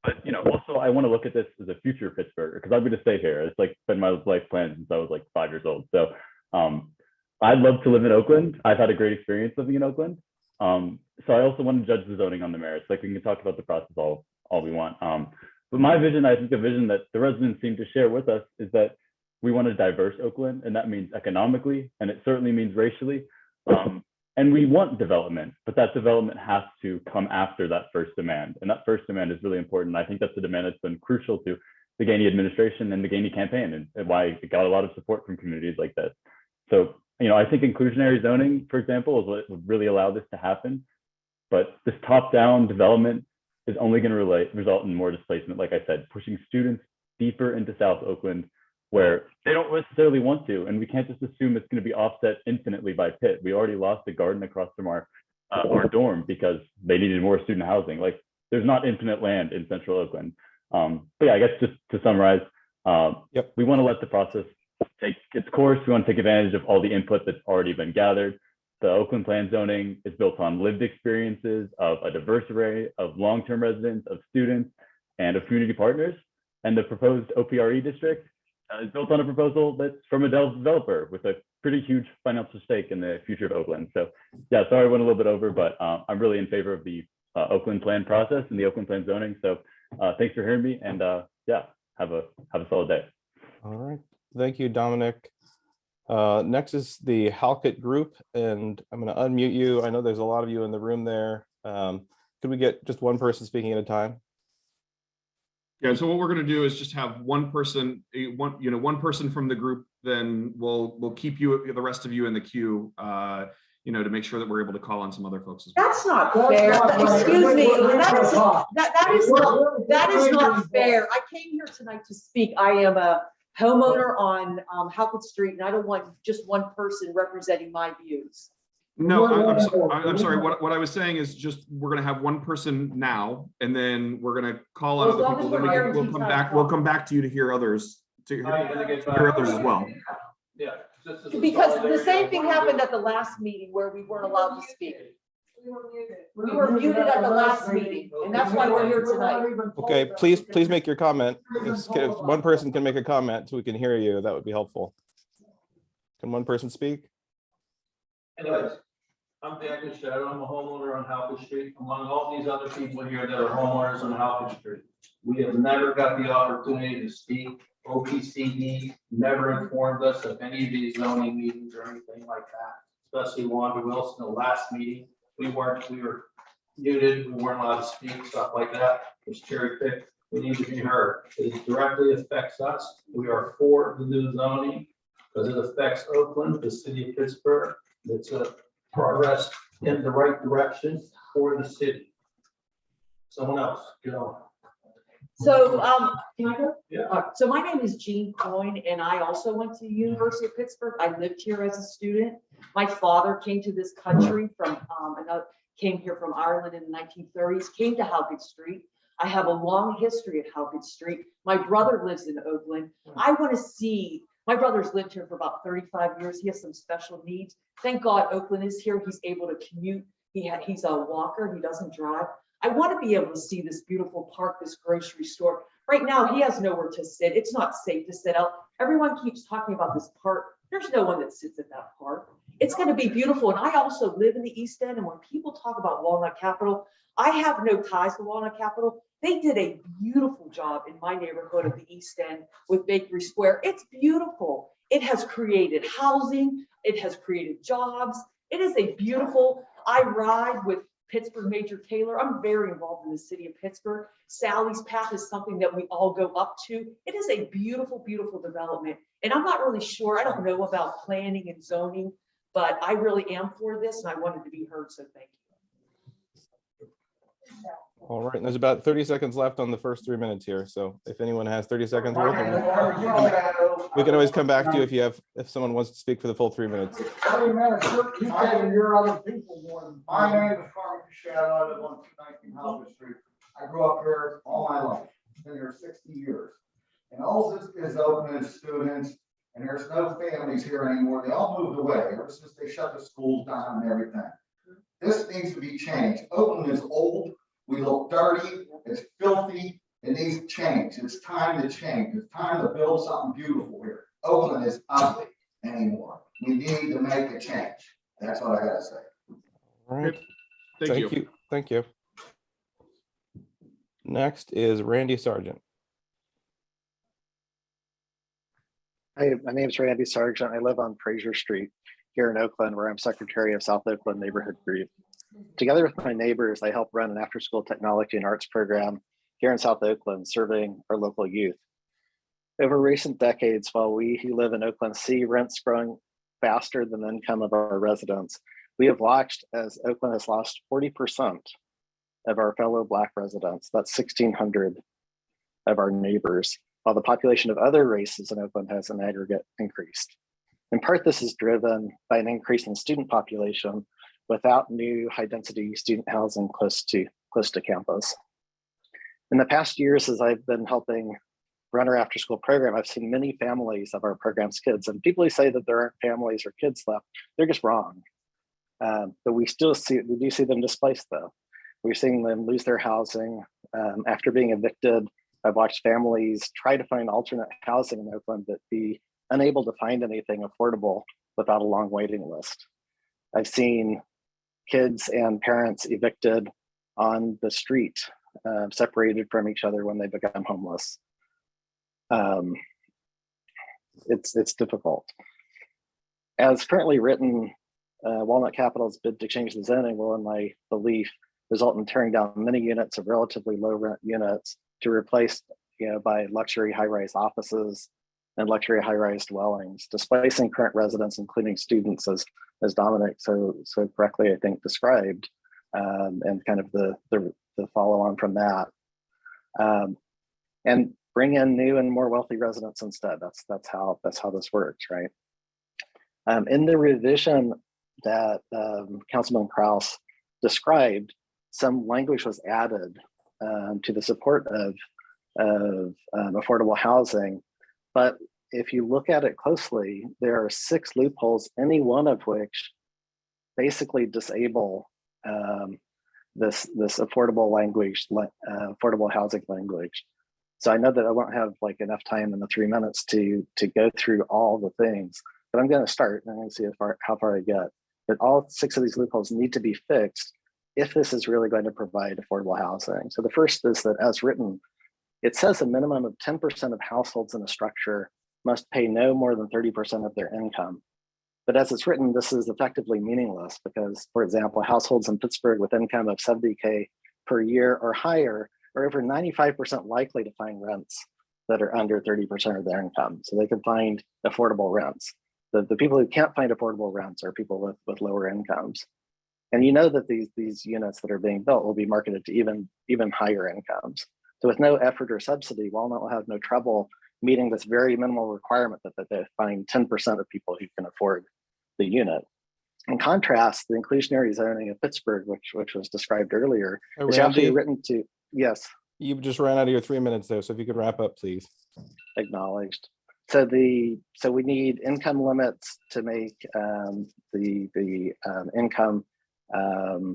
But also I want to look at this as a future Pittsburgher because I'm going to stay here. It's like been my life plan since I was like 5 years old. So I'd love to live in Oakland. I've had a great experience living in Oakland. So I also want to judge the zoning on the merits. Like we can talk about the process all we want. But my vision, I think the vision that the residents seem to share with us is that we want a diverse Oakland, and that means economically, and it certainly means racially. And we want development, but that development has to come after that first demand. And that first demand is really important. I think that's a demand that's been crucial to the Gainey administration and the Gainey campaign, and why it got a lot of support from communities like this. So, I think inclusionary zoning, for example, is what would really allow this to happen. But this top-down development is only going to result in more displacement, like I said, pushing students deeper into South Oakland where they don't necessarily want to. And we can't just assume it's going to be offset infinitely by Pitt. We already lost a garden across from our dorm because they needed more student housing. Like there's not infinite land in Central Oakland. But yeah, I guess just to summarize, we want to let the process take its course. We want to take advantage of all the input that's already been gathered. The Oakland Plan zoning is built on lived experiences of a diverse array of long-term residents, of students, and of community partners. And the proposed OPR-E district is built on a proposal that's from a developer with a pretty huge financial stake in the future of Oakland. So yeah, sorry I went a little bit over, but I'm really in favor of the Oakland Plan process and the Oakland Plan zoning. So thanks for hearing me, and yeah, have a solid day. All right, thank you, Dominic. Next is the Halcott Group, and I'm going to unmute you. I know there's a lot of you in the room there. Could we get just one person speaking at a time? Yeah, so what we're going to do is just have one person from the group. Then we'll keep the rest of you in the queue, to make sure that we're able to call on some other folks as well. That's not fair. Excuse me. That is not fair. I came here tonight to speak. I am a homeowner on Halcott Street, and I don't want just one person representing my views. No, I'm sorry. What I was saying is just we're going to have one person now, and then we're going to call on other people. Then we'll come back. We'll come back to you to hear others. To hear others as well. Yeah. Because the same thing happened at the last meeting where we weren't allowed to speak. We were muted at the last meeting, and that's why we're here tonight. Okay, please make your comment. If one person can make a comment so we can hear you, that would be helpful. Can one person speak? Anyways, I'm Daniel Shadow. I'm a homeowner on Halcott Street. Among all these other people here that are homeowners on Halcott Street, we have never got the opportunity to speak. OPCD never informed us of any of these zoning meetings or anything like that, especially Wanda Wilson, the last meeting. We were muted, we weren't allowed to speak, stuff like that, was cherry picked. We need to be heard. It directly affects us. We are for the new zoning because it affects Oakland, the city of Pittsburgh. It's a progress in the right direction for the city. Someone else, go. So, can I go? Yeah. So my name is Jean Coyne, and I also went to the University of Pittsburgh. I lived here as a student. My father came to this country from, came here from Ireland in the 1930s, came to Halcott Street. I have a long history at Halcott Street. My brother lives in Oakland. I want to see, my brother's lived here for about 35 years. He has some special needs. Thank God Oakland is here. He's able to commute. He's a walker. He doesn't drive. I want to be able to see this beautiful park, this grocery store. Right now, he has nowhere to sit. It's not safe to sit out. Everyone keeps talking about this park. There's no one that sits at that park. It's going to be beautiful. And I also live in the East End. And when people talk about Walnut Capital, I have no ties to Walnut Capital. They did a beautiful job in my neighborhood of the East End with Bakery Square. It's beautiful. It has created housing. It has created jobs. It is a beautiful, I ride with Pittsburgh Major Taylor. I'm very involved in the city of Pittsburgh. Sally's Path is something that we all go up to. It is a beautiful, beautiful development. And I'm not really sure, I don't know about planning and zoning, but I really am for this and I wanted to be heard, so thank you. All right, and there's about 30 seconds left on the first 3 minutes here. So if anyone has 30 seconds worth, we can always come back to you if someone wants to speak for the full 3 minutes. My name is Carmen Shadow. I live on 219 Halcott Street. I grew up here all my life. Been here 60 years. And all this is open to students, and there's no families here anymore. They all moved away ever since they shut the schools down and everything. This needs to be changed. Oakland is old. We look dirty. It's filthy. It needs to change. It's time to change. It's time to build something beautiful here. Oakland is ugly anymore. We need to make a change. That's what I gotta say. All right. Thank you. Thank you. Next is Randy Sargent. Hi, my name is Randy Sargent. I live on Fraser Street here in Oakland, where I'm secretary of South Oakland Neighborhood Group. Together with my neighbors, I help run an after-school technology and arts program here in South Oakland, serving our local youth. Over recent decades, while we who live in Oakland see rents growing faster than the income of our residents, we have watched as Oakland has lost 40% of our fellow Black residents. That's 1,600 of our neighbors, while the population of other races in Oakland has in aggregate increased. In part, this is driven by an increase in student population without new high-density student housing close to campus. In the past years, as I've been helping run our after-school program, I've seen many families of our program's kids, and people who say that there aren't families or kids left, they're just wrong. But we do see them displaced though. We're seeing them lose their housing after being evicted. I've watched families try to find alternate housing in Oakland but be unable to find anything affordable without a long waiting list. I've seen kids and parents evicted on the street, separated from each other when they become homeless. It's difficult. As currently written, Walnut Capital's bid to change the zoning will, in my belief, result in tearing down many units of relatively low rent units to replace by luxury high-rise offices and luxury high-rise dwellings, displacing current residents, including students, as Dominic so correctly, I think, described, and kind of the follow-on from that, and bring in new and more wealthy residents instead. That's how this works, right? In the revision that Councilman Kraus described, some language was added to the support of affordable housing. But if you look at it closely, there are 6 loopholes, any one of which basically disable this affordable language, affordable housing language. So I know that I won't have like enough time in the 3 minutes to go through all the things, but I'm going to start and I'm going to see how far I get. But all 6 of these loopholes need to be fixed if this is really going to provide affordable housing. So the first is that, as written, it says a minimum of 10% of households in a structure must pay no more than 30% of their income But as it's written, this is effectively meaningless because, for example, households in Pittsburgh with income of 70K per year or higher are over 95% likely to find rents that are under 30% of their income. So they can find affordable rents. The people who can't find affordable rents are people with lower incomes. And you know that these units that are being built will be marketed to even higher incomes. So with no effort or subsidy, Walnut will have no trouble meeting this very minimal requirement that they find 10% of people who can afford the unit. In contrast, the inclusionary zoning of Pittsburgh, which was described earlier, Hey, is actually Randy, written to, yes, you just ran out of your 3 minutes there, so if you could wrap up, please. acknowledged. So we need income limits to make the income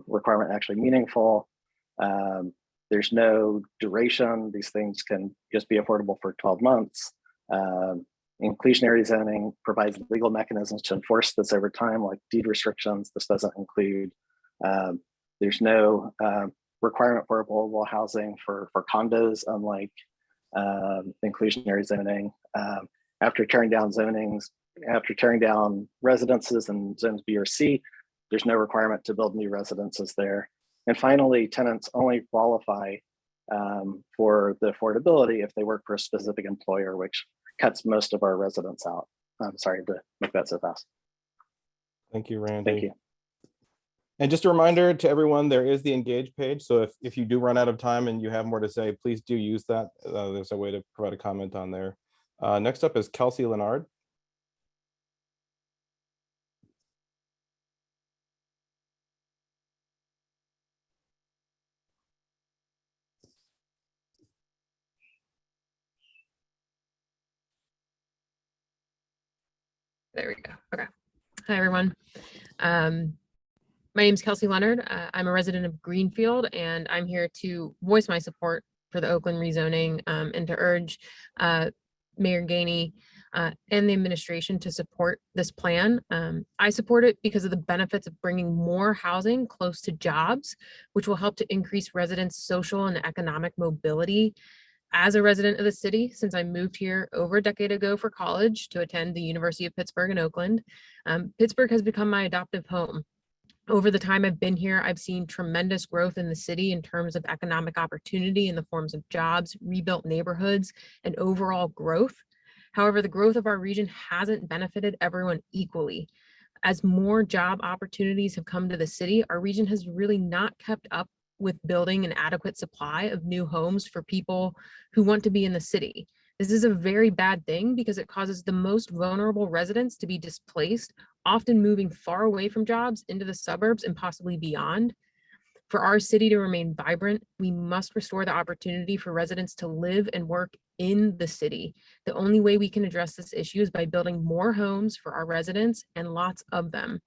requirement actually meaningful. There's no duration. These things can just be affordable for 12 months. Inclusionary zoning provides legal mechanisms to enforce this over time, like deed restrictions. This doesn't include. There's no requirement for affordable housing for condos, unlike inclusionary zoning. After tearing down residences in zones B or C, there's no requirement to build new residences there. And finally, tenants only qualify for the affordability if they work for a specific employer, which cuts most of our residents out. I'm sorry to make that so fast. Thank you, Randy. Thank you. And just a reminder to everyone, there is the engage page. So if you do run out of time and you have more to say, please do use that. There's a way to provide a comment on there. Next up is Kelsey Leonard. There we go. Okay. Hi, everyone. My name is Kelsey Leonard. I'm a resident of Greenfield, and I'm here to voice my support for the Oakland rezoning and to urge Mayor Gainey and the administration to support this plan. I support it because of the benefits of bringing more housing close to jobs, which will help to increase residents' social and economic mobility. As a resident of the city, since I moved here over a decade ago for college to attend the University of Pittsburgh in Oakland, Pittsburgh has become my adoptive home. Over the time I've been here, I've seen tremendous growth in the city in terms of economic opportunity in the forms of jobs, rebuilt neighborhoods, and overall growth. However, the growth of our region hasn't benefited everyone equally. As more job opportunities have come to the city, our region has really not kept up with building an adequate supply of new homes for people who want to be in the city. This is a very bad thing because it causes the most vulnerable residents to be displaced, often moving far away from jobs into the suburbs and possibly beyond. For our city to remain vibrant, we must restore the opportunity for residents to live and work in the city. The only way we can address this issue is by building more homes for our residents and lots of them.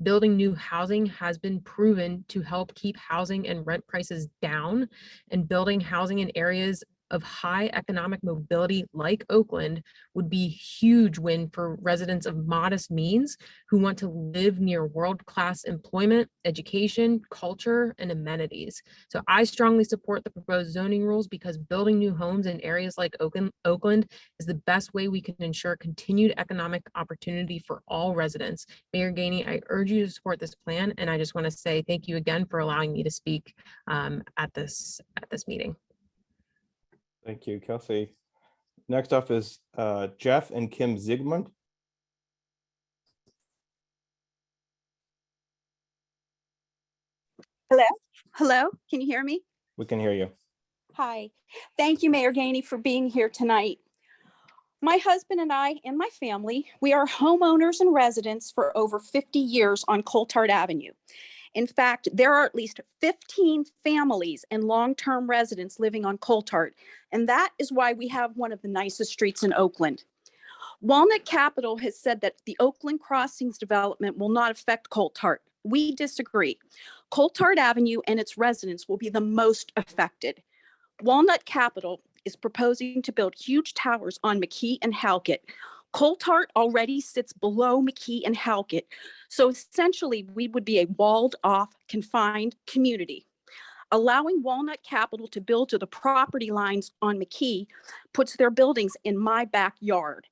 Building new housing has been proven to help keep housing and rent prices down, and building housing in areas of high economic mobility like Oakland would be a huge win for residents of modest means who want to live near world-class employment, education, culture, and amenities. So I strongly support the proposed zoning rules because building new homes in areas like Oakland is the best way we can ensure continued economic opportunity for all residents. Mayor Gainey, I urge you to support this plan, and I just want to say thank you again for allowing me to speak at this meeting. Thank you, Kelsey. Next up is Jeff and Kim Zygmunt. Hello, can you hear me? We can hear you. Hi, thank you, Mayor Gainey, for being here tonight. My husband and I and my family, we are homeowners and residents for over 50 years on Coltart Avenue. In fact, there are at least 15 families and long-term residents living on Coltart, and that is why we have one of the nicest streets in Oakland. Walnut Capital has said that the Oakland Crossings development will not affect Coltart. We disagree. Coltart Avenue and its residents will be the most affected. Walnut Capital is proposing to build huge towers on McKee and Halcott. Coltart already sits below McKee and Halcott, so essentially we would be a walled-off, confined community. Allowing Walnut Capital to build to the property lines on McKee puts their buildings in my backyard.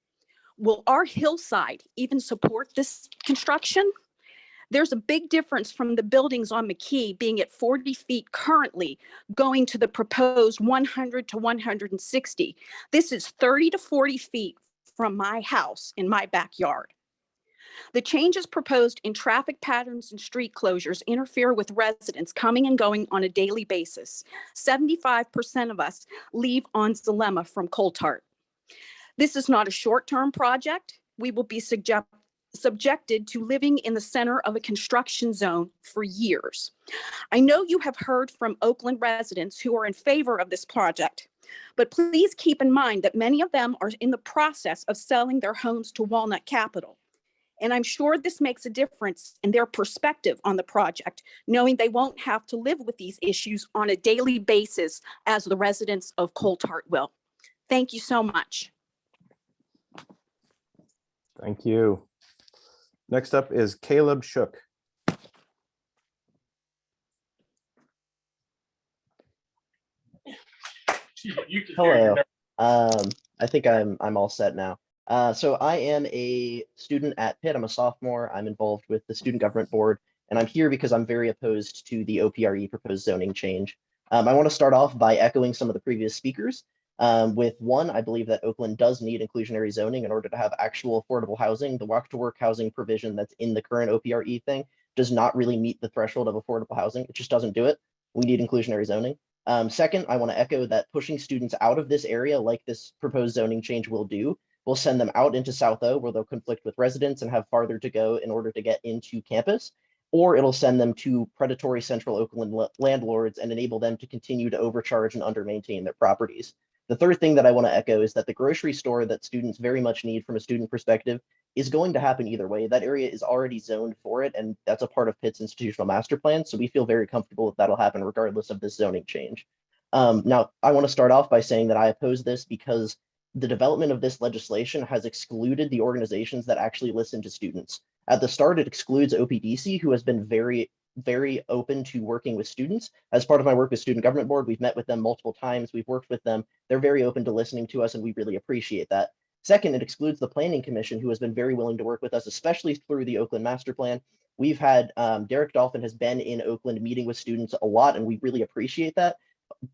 Will our hillside even support this construction? There's a big difference from the buildings on McKee being at 40 feet currently going to the proposed 100 to 160. This is 30 to 40 feet from my house in my backyard. The changes proposed in traffic patterns and street closures interfere with residents coming and going on a daily basis. 75% of us leave on Zulema from Coltart. This is not a short-term project. We will be subjected to living in the center of a construction zone for years. I know you have heard from Oakland residents who are in favor of this project, but please keep in mind that many of them are in the process of selling their homes to Walnut Capital. And I'm sure this makes a difference in their perspective on the project, knowing they won't have to live with these issues on a daily basis as the residents of Coltart will. Thank you so much. Thank you. Next up is Caleb Shook. Hello. I think I'm all set now. So I am a student at Pitt. I'm a sophomore. I'm involved with the Student Government Board, and I'm here because I'm very opposed to the OPR-E proposed zoning change. I want to start off by echoing some of the previous speakers. With one, I believe that Oakland does need inclusionary zoning in order to have actual affordable housing. The walk to work housing provision that's in the current OPR-E thing does not really meet the threshold of affordable housing. It just doesn't do it. We need inclusionary zoning. Second, I want to echo that pushing students out of this area like this proposed zoning change will do, will send them out into South O where they'll conflict with residents and have farther to go in order to get into campus, or it'll send them to predatory central Oakland landlords and enable them to continue to overcharge and under-maintain their properties. The third thing that I want to echo is that the grocery store that students very much need from a student perspective is going to happen either way. That area is already zoned for it, and that's a part of Pitt's institutional master plan, so we feel very comfortable that that'll happen regardless of this zoning change. Now, I want to start off by saying that I oppose this because the development of this legislation has excluded the organizations that actually listen to students. At the start, it excludes OPDC, who has been very open to working with students. As part of my work with Student Government Board, we've met with them multiple times. We've worked with them. They're very open to listening to us, and we really appreciate that. Second, it excludes the Planning Commission, who has been very willing to work with us, especially through the Oakland Master Plan. We've had Derek Dolphin has been in Oakland meeting with students a lot, and we really appreciate that.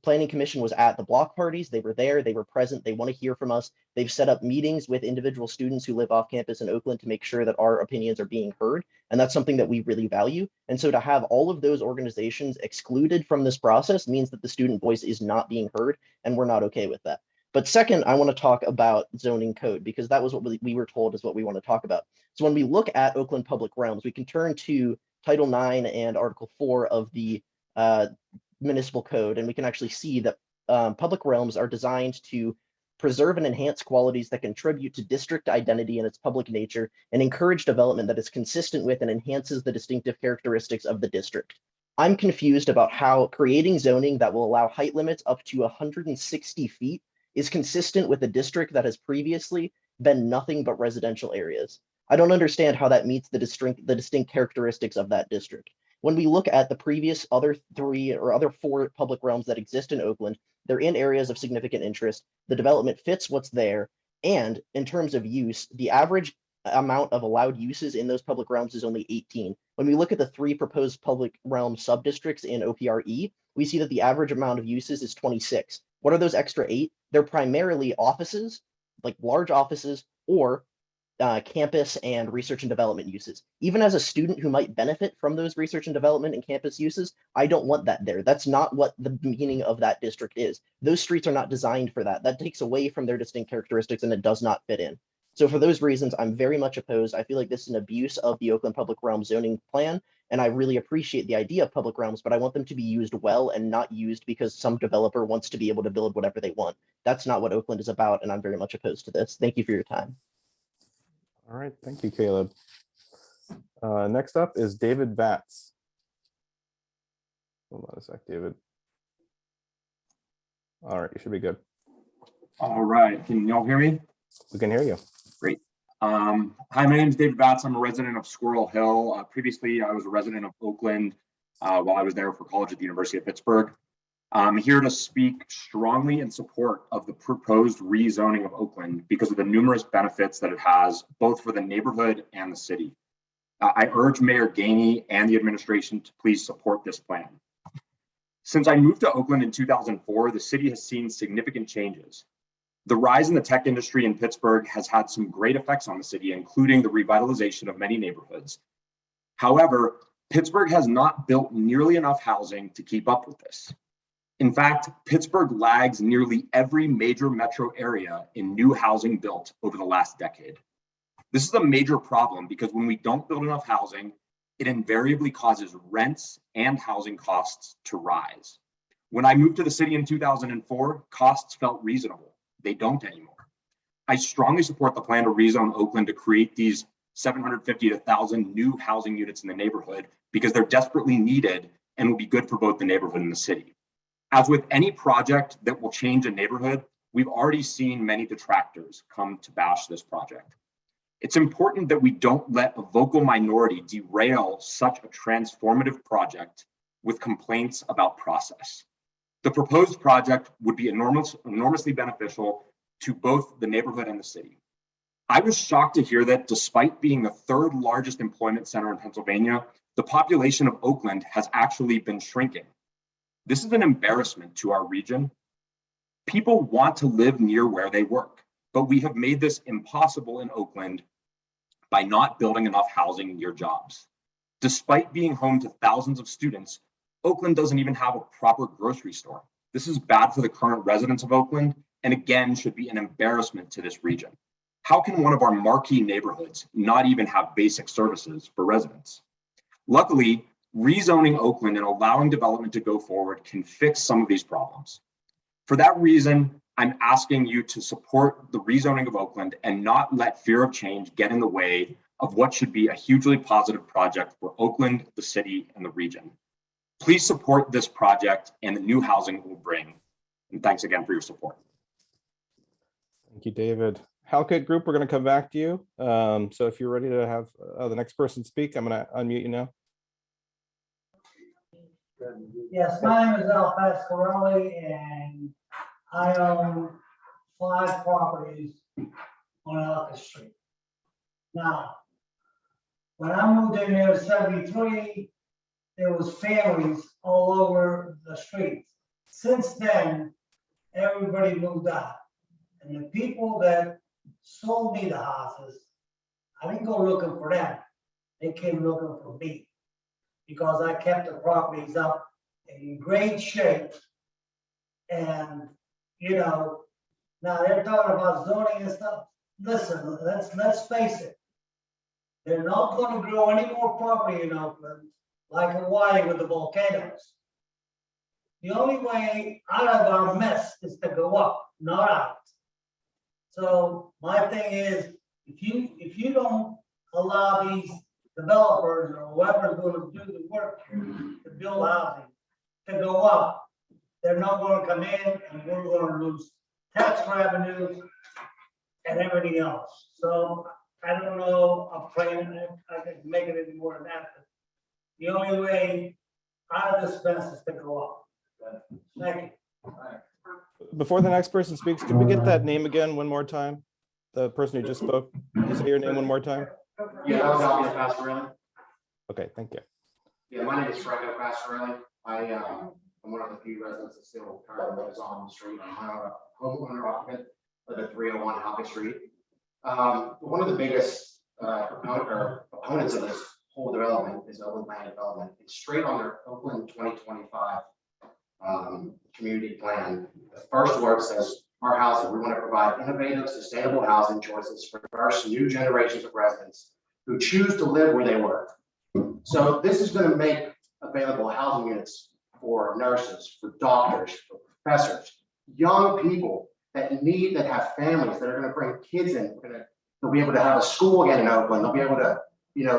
Planning Commission was at the block parties. They were there, they were present, they want to hear from us. They've set up meetings with individual students who live off campus in Oakland to make sure that our opinions are being heard. And that's something that we really value. And so to have all of those organizations excluded from this process means that the student voice is not being heard, and we're not okay with that. But second, I want to talk about zoning code, because that was what we were told is what we want to talk about. So when we look at Oakland Public Realms, we can turn to Title IX and Article 4 of the municipal code, and we can actually see that public realms are designed to preserve and enhance qualities that contribute to district identity and its public nature, and encourage development that is consistent with and enhances the distinctive characteristics of the district. I'm confused about how creating zoning that will allow height limits up to 160 feet is consistent with a district that has previously been nothing but residential areas. I don't understand how that meets the distinct characteristics of that district. When we look at the previous other four public realms that exist in Oakland, they're in areas of significant interest. The development fits what's there. And in terms of use, the average amount of allowed uses in those public realms is only 18. When we look at the three proposed public realm sub-districts in OPR-E, we see that the average amount of uses is 26. What are those extra 8? They're primarily offices, like large offices, or campus and research and development uses. Even as a student who might benefit from those research and development and campus uses, I don't want that there. That's not what the meaning of that district is. Those streets are not designed for that. That takes away from their distinct characteristics, and it does not fit in. So for those reasons, I'm very much opposed. I feel like this is an abuse of the Oakland Public Realm zoning plan, and I really appreciate the idea of public realms, but I want them to be used well and not used because some developer wants to be able to build whatever they want. That's not what Oakland is about, and I'm very much opposed to this. Thank you for your time. All right, thank you, Caleb. Next up is David Batz. Hold on a sec, David. All right, you should be good. All right, can y'all hear me? We can hear you. Great. Hi, my name is David Batz. I'm a resident of Squirrel Hill. Previously, I was a resident of Oakland while I was there for college at the University of Pittsburgh. I'm here to speak strongly in support of the proposed rezoning of Oakland because of the numerous benefits that it has, both for the neighborhood and the city. I urge Mayor Gainey and the administration to please support this plan. Since I moved to Oakland in 2004, the city has seen significant changes. The rise in the tech industry in Pittsburgh has had some great effects on the city, including the revitalization of many neighborhoods. However, Pittsburgh has not built nearly enough housing to keep up with this. In fact, Pittsburgh lags nearly every major metro area in new housing built over the last decade. This is a major problem because when we don't build enough housing, it invariably causes rents and housing costs to rise. When I moved to the city in 2004, costs felt reasonable. They don't anymore. I strongly support the plan to rezone Oakland to create these 750 to 1,000 new housing units in the neighborhood because they're desperately needed and will be good for both the neighborhood and the city. As with any project that will change a neighborhood, we've already seen many detractors come to bash this project. It's important that we don't let a vocal minority derail such a transformative project with complaints about process. The proposed project would be enormously beneficial to both the neighborhood and the city. I was shocked to hear that despite being the third largest employment center in Pennsylvania, the population of Oakland has actually been shrinking. This is an embarrassment to our region. People want to live near where they work, but we have made this impossible in Oakland by not building enough housing near jobs. Despite being home to thousands of students, Oakland doesn't even have a proper grocery store. This is bad for the current residents of Oakland, and again, should be an embarrassment to this region. How can one of our marquee neighborhoods not even have basic services for residents? Luckily, rezoning Oakland and allowing development to go forward can fix some of these problems. For that reason, I'm asking you to support the rezoning of Oakland and not let fear of change get in the way of what should be a hugely positive project for Oakland, the city, and the region. Please support this project and the new housing it will bring. And thanks again for your support. Thank you, David. Halcott Group, we're going to come back to you. So if you're ready to have the next person speak, I'm going to unmute you now. Yes, my name is Al Pasquarelli, and I own 5 properties on Halcott Street. Now, when I moved in there in '73, there was families all over the streets. Since then, everybody moved out. And the people that sold me the houses, I didn't go looking for them. They came looking for me because I kept the properties up in great shape. And, you know, now they're talking about zoning and stuff. Listen, let's face it. They're not going to grow any more property in Oakland like Hawaii with the volcanoes. The only way out of our mess is to go up, not out. So my thing is, if you don't allow these developers or whoever's going to do the work here to build housing to go up, they're not going to come in, and we're going to lose tax revenues and everything else. So I don't know, I'm praying I can make it any more than that. The only way out of this mess is to go up. Thank you. Before the next person speaks, can we get that name again one more time? The person who just spoke, can you say your name one more time? Yeah, that was Albia Pasquarelli. Okay, thank you. Yeah, my name is Rita Ford. I'm one of the few residents that still currently lives on the street. I'm a homeowner occupant of the 301 Halcott Street. One of the biggest proponents of this whole development is Oakland Plan development. It's straight on their Oakland 2025 community plan. The first word says, our housing, we want to provide innovative, sustainable housing choices for diverse new generations of residents who choose to live where they work. So this is going to make available housing units for nurses, for doctors, for professors, young people that have families that are going to bring kids in. They'll be able to have a school again in Oakland. They'll be able to,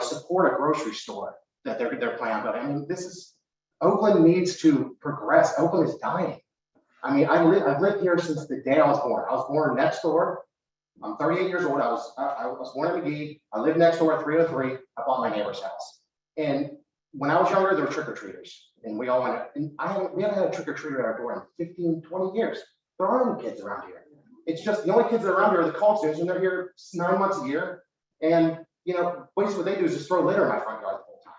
support a grocery store that they're planning. But I mean, Oakland needs to progress. Oakland is dying. I mean, I've lived here since the day I was born. I was born next door. I'm 38 years old. I was born in McGee. I lived next door at 303. I bought my neighbor's house. And when I was younger, there were trick-or-treaters, and we all went, and we haven't had a trick-or-treater at our door in 15, 20 years. There aren't any kids around here. It's just the only kids that are around here are the college students, and they're here 9 months a year. And, you know, basically what they do is just throw litter in my front yard the whole time.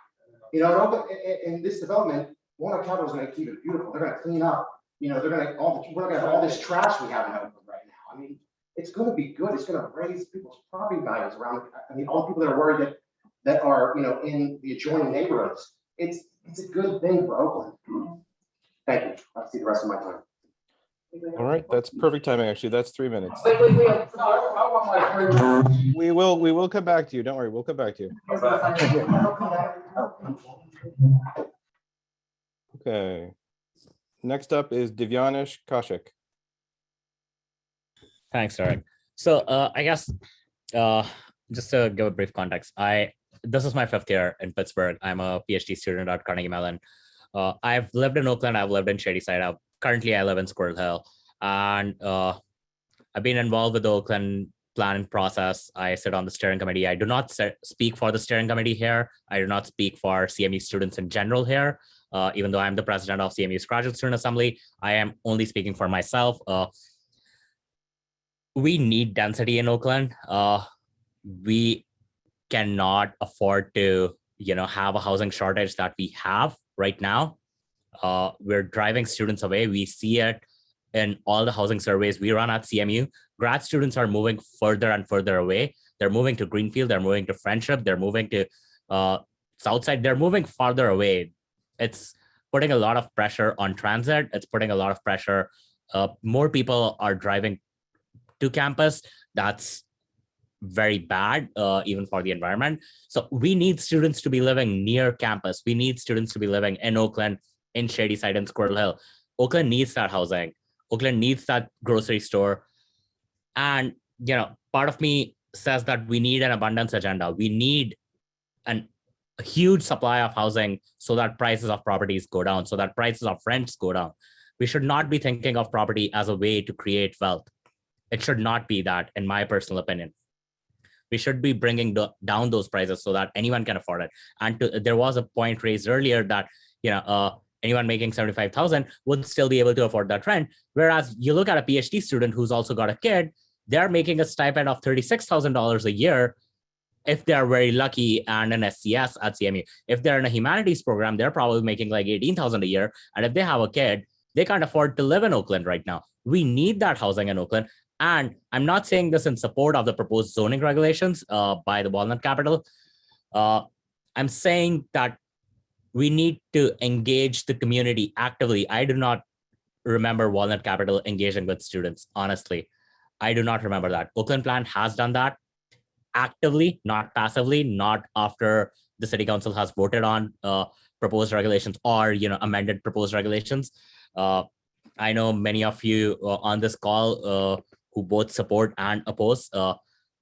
You know, in this development, Walnut Capital is gonna keep it beautiful. They're gonna clean up, you know, we're not gonna have all this trash we have in Oakland right now. I mean, it's gonna be good. It's gonna raise people's property values around. I mean, all the people that are worried that are, you know, in the adjoining neighborhoods. It's a good thing for Oakland. Thank you. I'll see the rest of my time. All right, that's perfect timing, actually. That's 3 minutes. Wait, I want my 3 minutes. We will come back to you. Don't worry, we'll come back to you. Okay. Next up is Divyanesh Kaushik. Thanks, Eric. So I guess just to give a brief context, this is my 5th year in Pittsburgh. I'm a PhD student at Carnegie Mellon. I've lived in Oakland. I've lived in Shadyside. Currently, I live in Squirrel Hill, and I've been involved with the Oakland Plan process. I sit on the steering committee. I do not speak for the steering committee here. I do not speak for CMU students in general here. Even though I'm the president of CMU's Graduate Student Assembly, I am only speaking for myself. We need density in Oakland. We cannot afford to, you know, have a housing shortage that we have right now. We're driving students away. We see it in all the housing surveys we run at CMU. Grad students are moving further and further away. They're moving to Greenfield. They're moving to Friendship. They're moving to Southside. They're moving farther away. It's putting a lot of pressure on transit. It's putting a lot of pressure. More people are driving to campus. That's very bad, even for the environment. So we need students to be living near campus. We need students to be living in Oakland, in Shadyside, and Squirrel Hill. Oakland needs that housing. Oakland needs that grocery store. And, you know, part of me says that we need an abundance agenda. We need a huge supply of housing so that prices of properties go down, so that prices of rents go down. We should not be thinking of property as a way to create wealth. It should not be that, in my personal opinion. We should be bringing down those prices so that anyone can afford it. And there was a point raised earlier that, you know, anyone making 75,000 would still be able to afford that rent. Whereas you look at a PhD student who's also got a kid, they're making a stipend of $36,000 a year if they're very lucky and an SCS at CMU. If they're in a humanities program, they're probably making like $18,000 a year. And if they have a kid, they can't afford to live in Oakland right now. We need that housing in Oakland. And I'm not saying this in support of the proposed zoning regulations by the Walnut Capital. I'm saying that we need to engage the community actively. I do not remember Walnut Capital engaging with students, honestly. I do not remember that. Oakland Plan has done that actively, not passively, not after the city council has voted on proposed regulations or, you know, amended proposed regulations. I know many of you on this call who both support and oppose.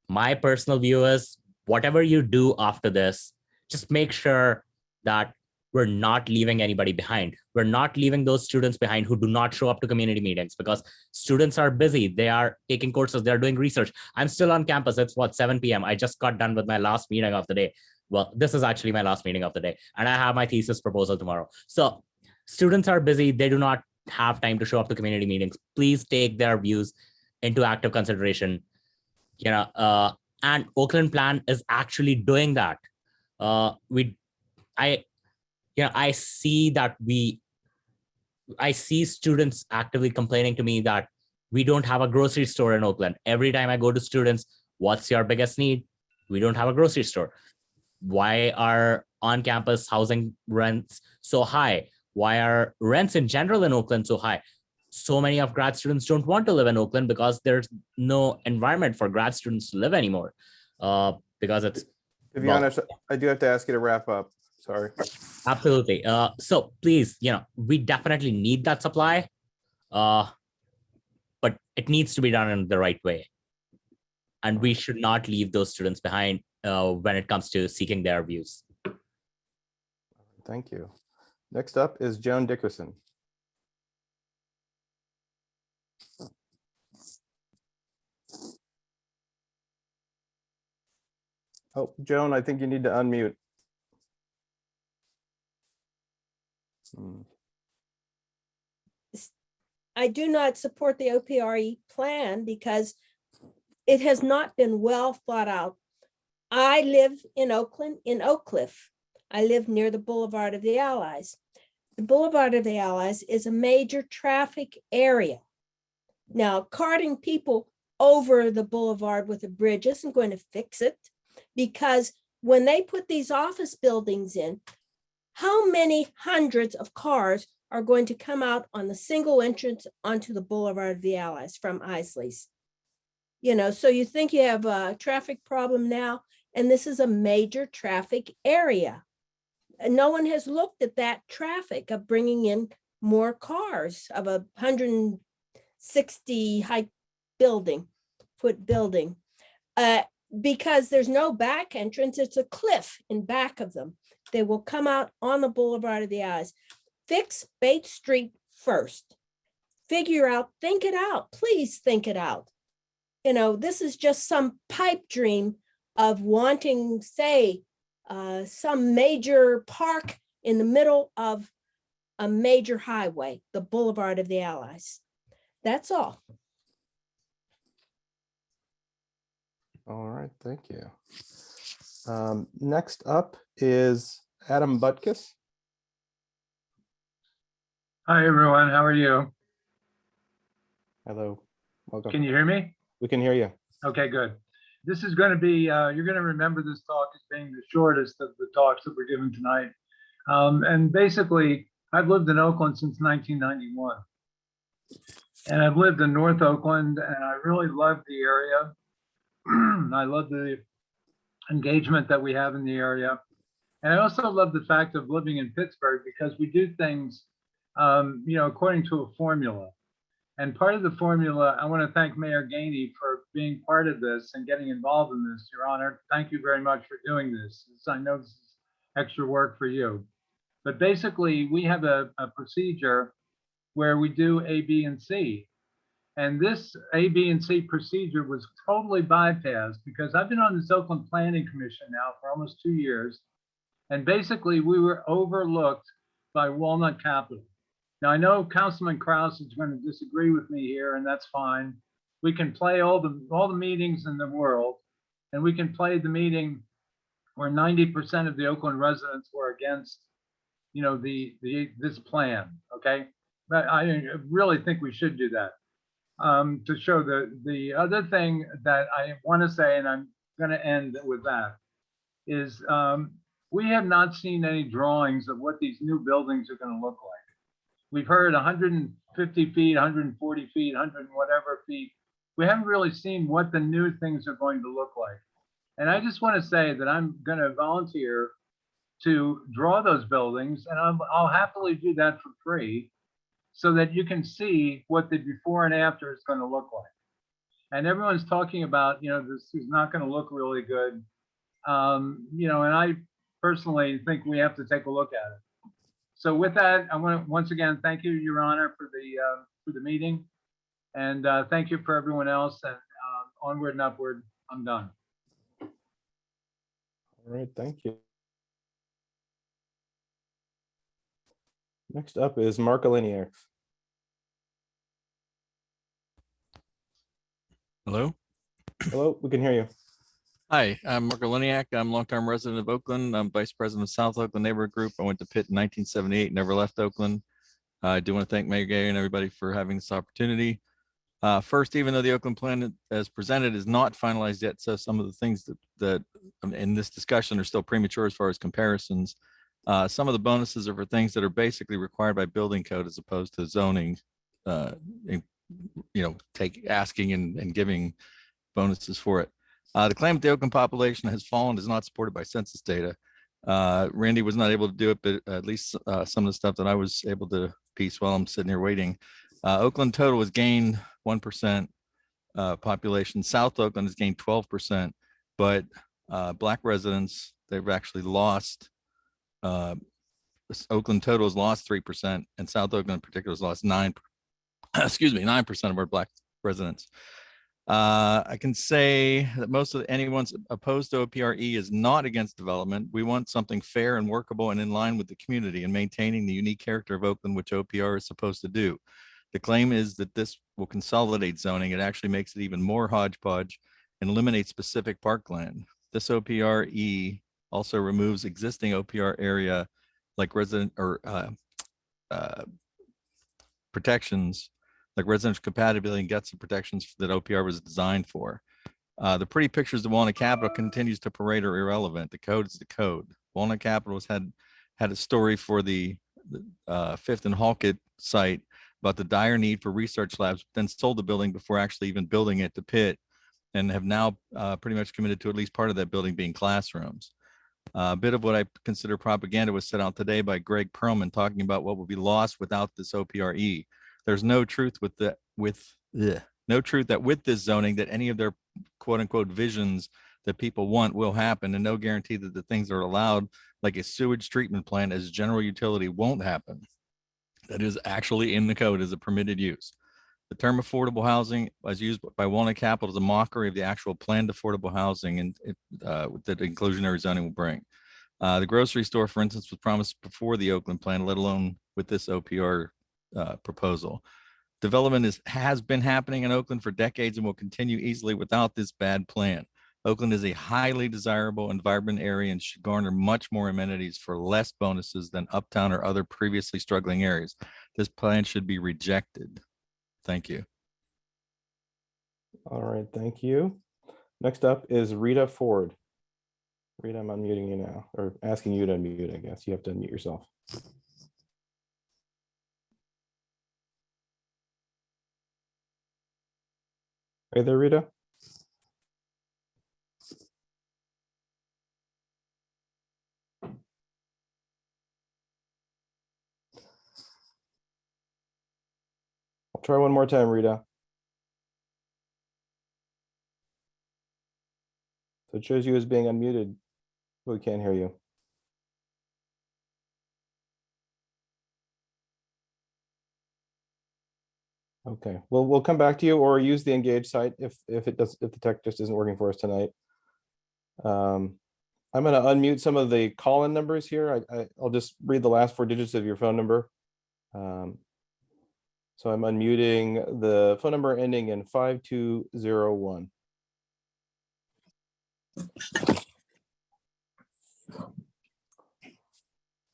My personal view is whatever you do after this, just make sure that we're not leaving anybody behind. We're not leaving those students behind who do not show up to community meetings, because students are busy. They are taking courses. They're doing research. I'm still on campus. It's 7 p.m. I just got done with my last meeting of the day. Well, this is actually my last meeting of the day, and I have my thesis proposal tomorrow. So students are busy. They do not have time to show up to community meetings. Please take their views into active consideration. You know, and Oakland Plan is actually doing that. I see that I see students actively complaining to me that we don't have a grocery store in Oakland. Every time I go to students, what's your biggest need? We don't have a grocery store. Why are on-campus housing rents so high? Why are rents in general in Oakland so high? So many of grad students don't want to live in Oakland because there's no environment for grad students to live anymore. Because it's... To be honest, I do have to ask you to wrap up. Sorry. Absolutely. So please, you know, we definitely need that supply, but it needs to be done in the right way. And we should not leave those students behind when it comes to seeking their views. Thank you. Next up is Joan Dickerson. Oh, Joan, I think you need to unmute. I do not support the OPR-E plan because it has not been well thought out. I live in Oakland, in Oak Cliff. I live near the Boulevard of the Allies. The Boulevard of the Allies is a major traffic area. Now, carting people over the boulevard with a bridge isn't going to fix it, because when they put these office buildings in, how many hundreds of cars are going to come out on the single entrance onto the Boulevard of the Allies from Isley's? You know, so you think you have a traffic problem now, and this is a major traffic area. And no one has looked at that traffic of bringing in more cars of a 160 height foot building. Because there's no back entrance, it's a cliff in back of them. They will come out on the Boulevard of the Allies. Fix Bates Street first. Figure out, think it out, please think it out. You know, this is just some pipe dream of wanting, say, some major park in the middle of a major highway, the Boulevard of the Allies. That's all. All right, thank you. Next up is Adam Butkus. Hi, everyone. How are you? Hello. Welcome. Can you hear me? We can hear you. Okay, good. This is going to be, you're going to remember this talk as being the shortest of the talks that we're giving tonight. And basically, I've lived in Oakland since 1991. And I've lived in North Oakland, and I really love the area. I love the engagement that we have in the area. And I also love the fact of living in Pittsburgh, because we do things, you know, according to a formula. And part of the formula, I want to thank Mayor Gainey for being part of this and getting involved in this, Your Honor. Thank you very much for doing this. I know this is extra work for you. But basically, we have a procedure where we do A, B, and C. And this A, B, and C procedure was totally bypassed, because I've been on this Oakland Planning Commission now for almost 2 years. And basically, we were overlooked by Walnut Capital. Now, I know Councilman Kraus is going to disagree with me here, and that's fine. We can play all the meetings in the world, and we can play the meeting where 90% of the Oakland residents were against, you know, this plan. Okay, but I really think we should do that. To show the other thing that I want to say, and I'm going to end with that, is we have not seen any drawings of what these new buildings are going to look like. We've heard 150 feet, 140 feet, 100 and whatever feet. We haven't really seen what the new things are going to look like. And I just want to say that I'm going to volunteer to draw those buildings, and I'll happily do that for free, so that you can see what the before and after is going to look like. And everyone's talking about, you know, this is not going to look really good. You know, and I personally think we have to take a look at it. So with that, I want to once again thank you, Your Honor, for the meeting, and thank you for everyone else. And onward and upward. I'm done. All right, thank you. Next up is Mark Aliniak. Hello. Hello, we can hear you. Hi, I'm Mark Aliniak. I'm a longtime resident of Oakland. I'm vice president of South Oakland Neighborhood Group. I went to Pitt in 1978, never left Oakland. I do want to thank Mayor Gay and everybody for having this opportunity. First, even though the Oakland plan as presented is not finalized yet, so some of the things that in this discussion are still premature as far as comparisons. Some of the bonuses are for things that are basically required by building code as opposed to zoning, you know, asking and giving bonuses for it. The claim that the Oakland population has fallen is not supported by census data. Randy was not able to do it, but at least some of the stuff that I was able to piece while I'm sitting here waiting. Oakland total has gained 1% population. South Oakland has gained 12%, but Black residents, they've actually lost, Oakland total has lost 3%, and South Oakland in particular has lost 9% of our Black residents. I can say that most of anyone's opposed to OPR-E is not against development. We want something fair and workable and in line with the community and maintaining the unique character of Oakland, which OPR is supposed to do. The claim is that this will consolidate zoning. It actually makes it even more hodgepodge and eliminates specific parkland. This OPR-E also removes existing OPR area like resident or protections like residential compatibility and gets the protections that OPR was designed for. The pretty pictures of Walnut Capital continues to parade are irrelevant. The code is the code. Walnut Capital had a story for the 5th and Halcott site about the dire need for research labs, then sold the building before actually even building it to Pitt, and have now pretty much committed to at least part of that building being classrooms. A bit of what I consider propaganda was set out today by Greg Perlman talking about what would be lost without this OPR-E. There's no truth that with this zoning that any of their quote unquote visions that people want will happen, and no guarantee that the things that are allowed, like a sewage treatment plant as general utility, won't happen. That is actually in the code as a permitted use. The term affordable housing, as used by Walnut Capital, is a mockery of the actual planned affordable housing and that inclusionary zoning will bring. The grocery store, for instance, was promised before the Oakland Plan, let alone with this OPR proposal. Development has been happening in Oakland for decades and will continue easily without this bad plan. Oakland is a highly desirable and vibrant area and should garner much more amenities for less bonuses than Uptown or other previously struggling areas. This plan should be rejected. Thank you. All right, thank you. Next up is Rita Ford. Rita, I'm unmuting you now, or asking you to unmute, I guess. You have to unmute yourself. Are you there, Rita? I'll try one more time, Rita. So it shows you as being unmuted. We can't hear you. Okay, well, we'll come back to you or use the Engage site if the tech just isn't working for us tonight. I'm going to unmute some of the call-in numbers here. I'll just read the last 4 digits of your phone number. So I'm unmuting the phone number ending in 5201.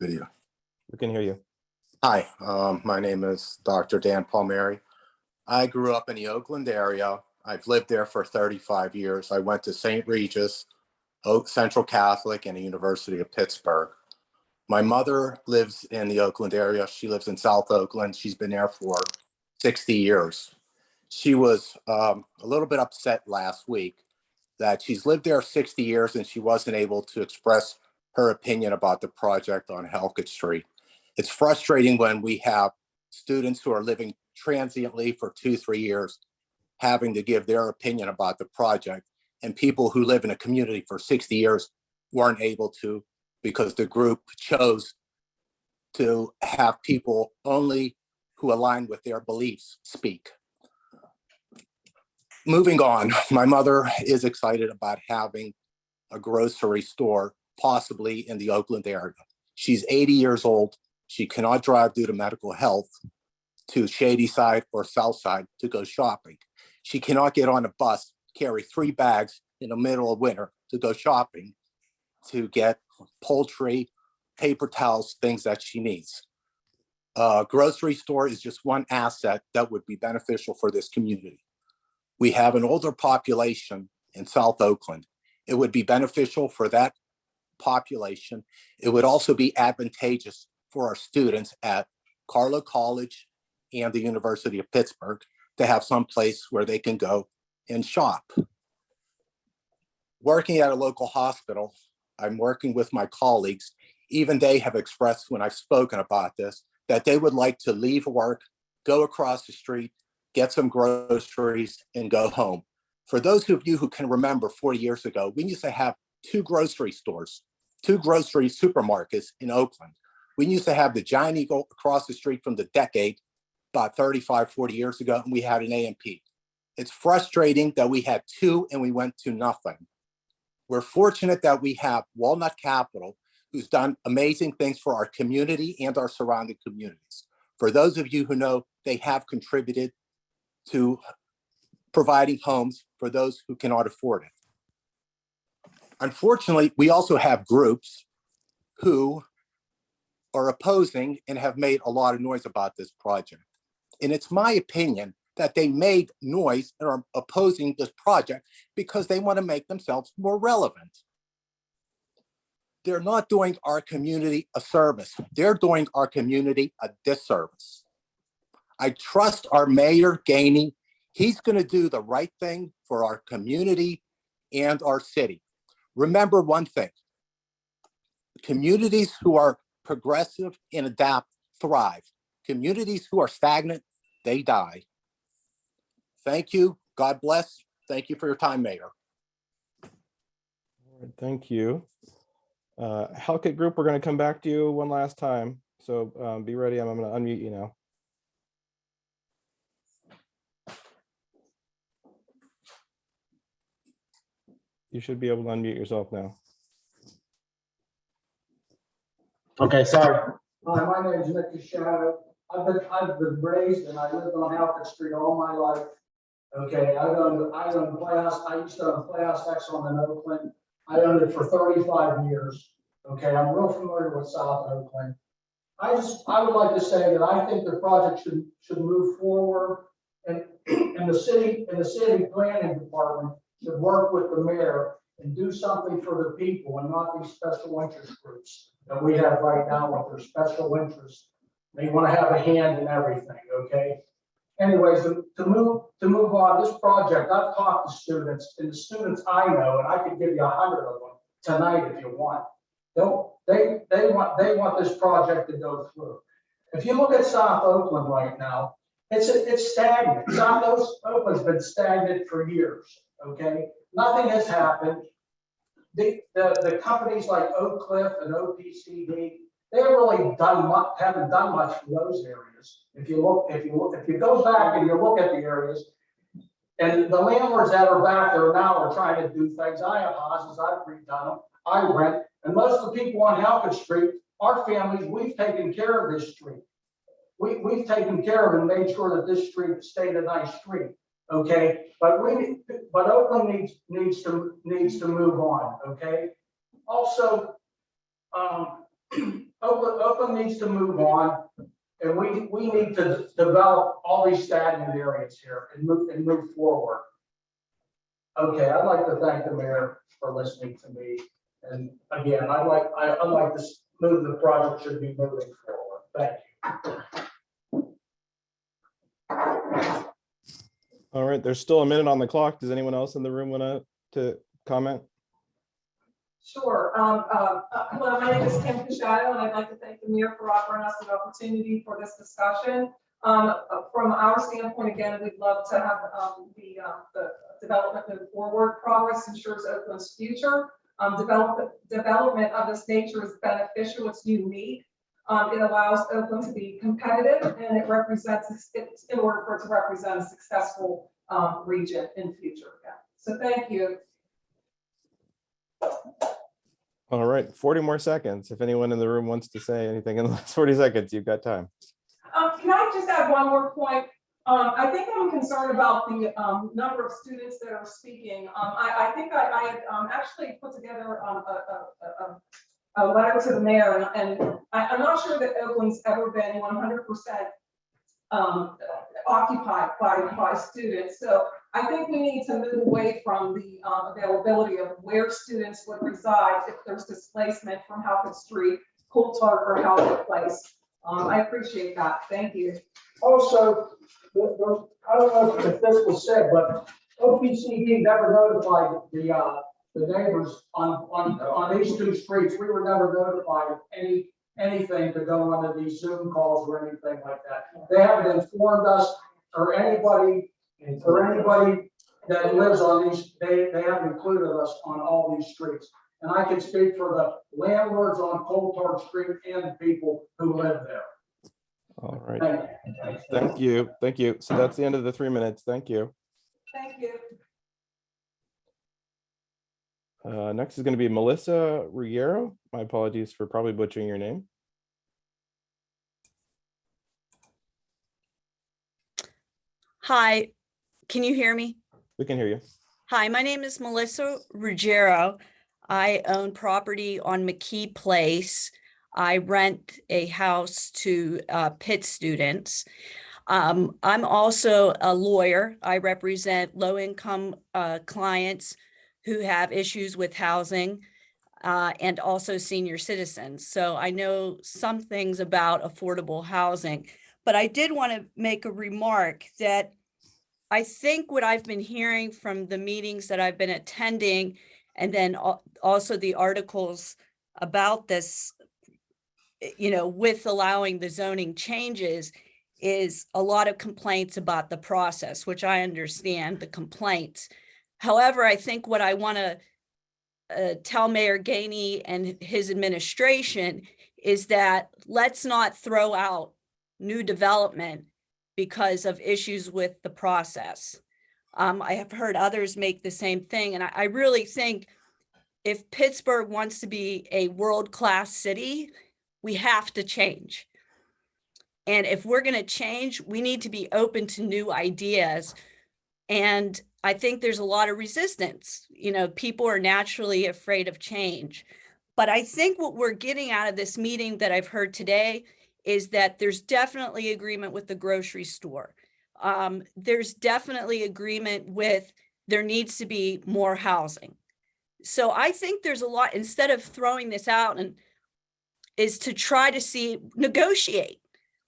Video. We can hear you. Hi, my name is Dr. Dan Palmieri. I grew up in the Oakland area. I've lived there for 35 years. I went to St. Regis, Central Catholic, and the University of Pittsburgh. My mother lives in the Oakland area. She lives in South Oakland. She's been there for 60 years. She was a little bit upset last week that she's lived there 60 years and she wasn't able to express her opinion about the project on Halcott Street. It's frustrating when we have students who are living transiently for 2-3 years having to give their opinion about the project, and people who live in a community for 60 years weren't able to because the group chose to have people only who align with their beliefs speak. Moving on, my mother is excited about having a grocery store possibly in the Oakland area. She's 80 years old. She cannot drive due to medical health to Shady Side or South Side to go shopping. She cannot get on a bus, carry 3 bags in the middle of winter to go shopping to get poultry, paper towels, things that she needs. A grocery store is just one asset that would be beneficial for this community. We have an older population in South Oakland. It would be beneficial for that population. It would also be advantageous for our students at Carlow College and the University of Pittsburgh to have some place where they can go and shop. Working at a local hospital, I'm working with my colleagues. Even they have expressed when I've spoken about this, that they would like to leave work, go across the street, get some groceries and go home. For those of you who can remember 40 years ago, we used to have 2 grocery stores, 2 grocery supermarkets in Oakland. We used to have the Giant Eagle across the street from the Decade about 35, 40 years ago, and we had an A&P. It's frustrating that we had 2 and we went to nothing. We're fortunate that we have Walnut Capital, who's done amazing things for our community and our surrounding communities. For those of you who know, they have contributed to providing homes for those who cannot afford it. Unfortunately, we also have groups who are opposing and have made a lot of noise about this project. And it's my opinion that they made noise and are opposing this project because they want to make themselves more relevant. They're not doing our community a service. They're doing our community a disservice. I trust our Mayor Gainey. He's going to do the right thing for our community and our city. Remember one thing, communities who are progressive and adapt thrive. Communities who are stagnant, they die. Thank you. God bless. Thank you for your time, Mayor. All right, thank you. Halcott Group, we're going to come back to you one last time. So be ready. I'm going to unmute you now. You should be able to unmute yourself now. Okay, sorry. Hi, my name is Nick Shadow. I've been raised and I lived on Halcott Street all my life. Okay, I owned Playhouse. I used to own Playhouse Exxon in Oakland. I owned it for 35 years. Okay, I'm real familiar with South Oakland. I would like to say that I think the project should move forward, and the city planning department should work with the mayor and do something for the people and not these special interest groups that we have right now with their special interests. They want to have a hand in everything, okay? Anyways, to move on, this project, I've talked to students, and the students I know, and I could give you 100 of them tonight if you want. They want this project to go through. If you look at South Oakland right now, it's stagnant. South Oakland's been stagnant for years, okay? Nothing has happened. The companies like Oak Cliff and OPCD, they haven't done much for those areas. If you go back and you look at the areas, and the landlords that are back there now are trying to do things. I have houses, I've redone them, I rent, and most of the people on Halcott Street, our families, we've taken care of this street. We've taken care of and made sure that this street stayed a nice street. Okay, but Oakland needs to move on. Okay, also Oakland needs to move on, and we need to develop all these stagnant areas here and move forward. Okay, I'd like to thank the mayor for listening to me, and again, I'd like to move the project should be moving forward. Thank you. All right, there's still a minute on the clock. Does anyone else in the room want to comment? Sure. Hello, my name is Kim Cashado, and I'd like to thank the mayor for offering us an opportunity for this discussion. From our standpoint, again, we'd love to have the development move forward. Progress ensures Oakland's future. Development of this nature is beneficial. It's unique. It allows Oakland to be competitive, and it represents, in order for it to represent a successful region in future. Yeah. So thank you. All right, 40 more seconds. If anyone in the room wants to say anything in the last 40 seconds, you've got time. Can I just add one more point? I think I'm concerned about the number of students that are speaking. I think I had actually put together a letter to the mayor, and I'm not sure that Oakland's ever been 100% occupied by students. So I think we need to move away from the availability of where students would reside if there's displacement from Halcott Street, Coulthard, or Halcott Place. I appreciate that. Thank you. Also, I don't know if this was said, but OPCD never notified the neighbors on these two streets. We were never notified of anything to go onto these Zoom calls or anything like that. They haven't informed us or anybody that lives on these. They haven't included us on all these streets. And I can speak for the landlords on Coulthard Street and the people who live there. All right. Thank you. Thank you. So that's the end of the 3 minutes. Thank you. Thank you. Next is going to be Melissa Ruggiero. My apologies for probably butchering your name. Hi, can you hear me? We can hear you. Hi, my name is Melissa Ruggiero. I own property on McKee Place. I rent a house to Pitt students. I'm also a lawyer. I represent low-income clients who have issues with housing and also senior citizens. So I know some things about affordable housing, but I did want to make a remark that I think what I've been hearing from the meetings that I've been attending, and then also the articles about this, with allowing the zoning changes, is a lot of complaints about the process, which I understand the complaints. However, I think what I want to tell Mayor Gainey and his administration is that let's not throw out new development because of issues with the process. I have heard others make the same thing. And I really think if Pittsburgh wants to be a world-class city, we have to change. And if we're going to change, we need to be open to new ideas. And I think there's a lot of resistance. People are naturally afraid of change. But I think what we're getting out of this meeting that I've heard today is that there's definitely agreement with the grocery store. There's definitely agreement with there needs to be more housing. So I think there's a lot, instead of throwing this out, and is to try to negotiate.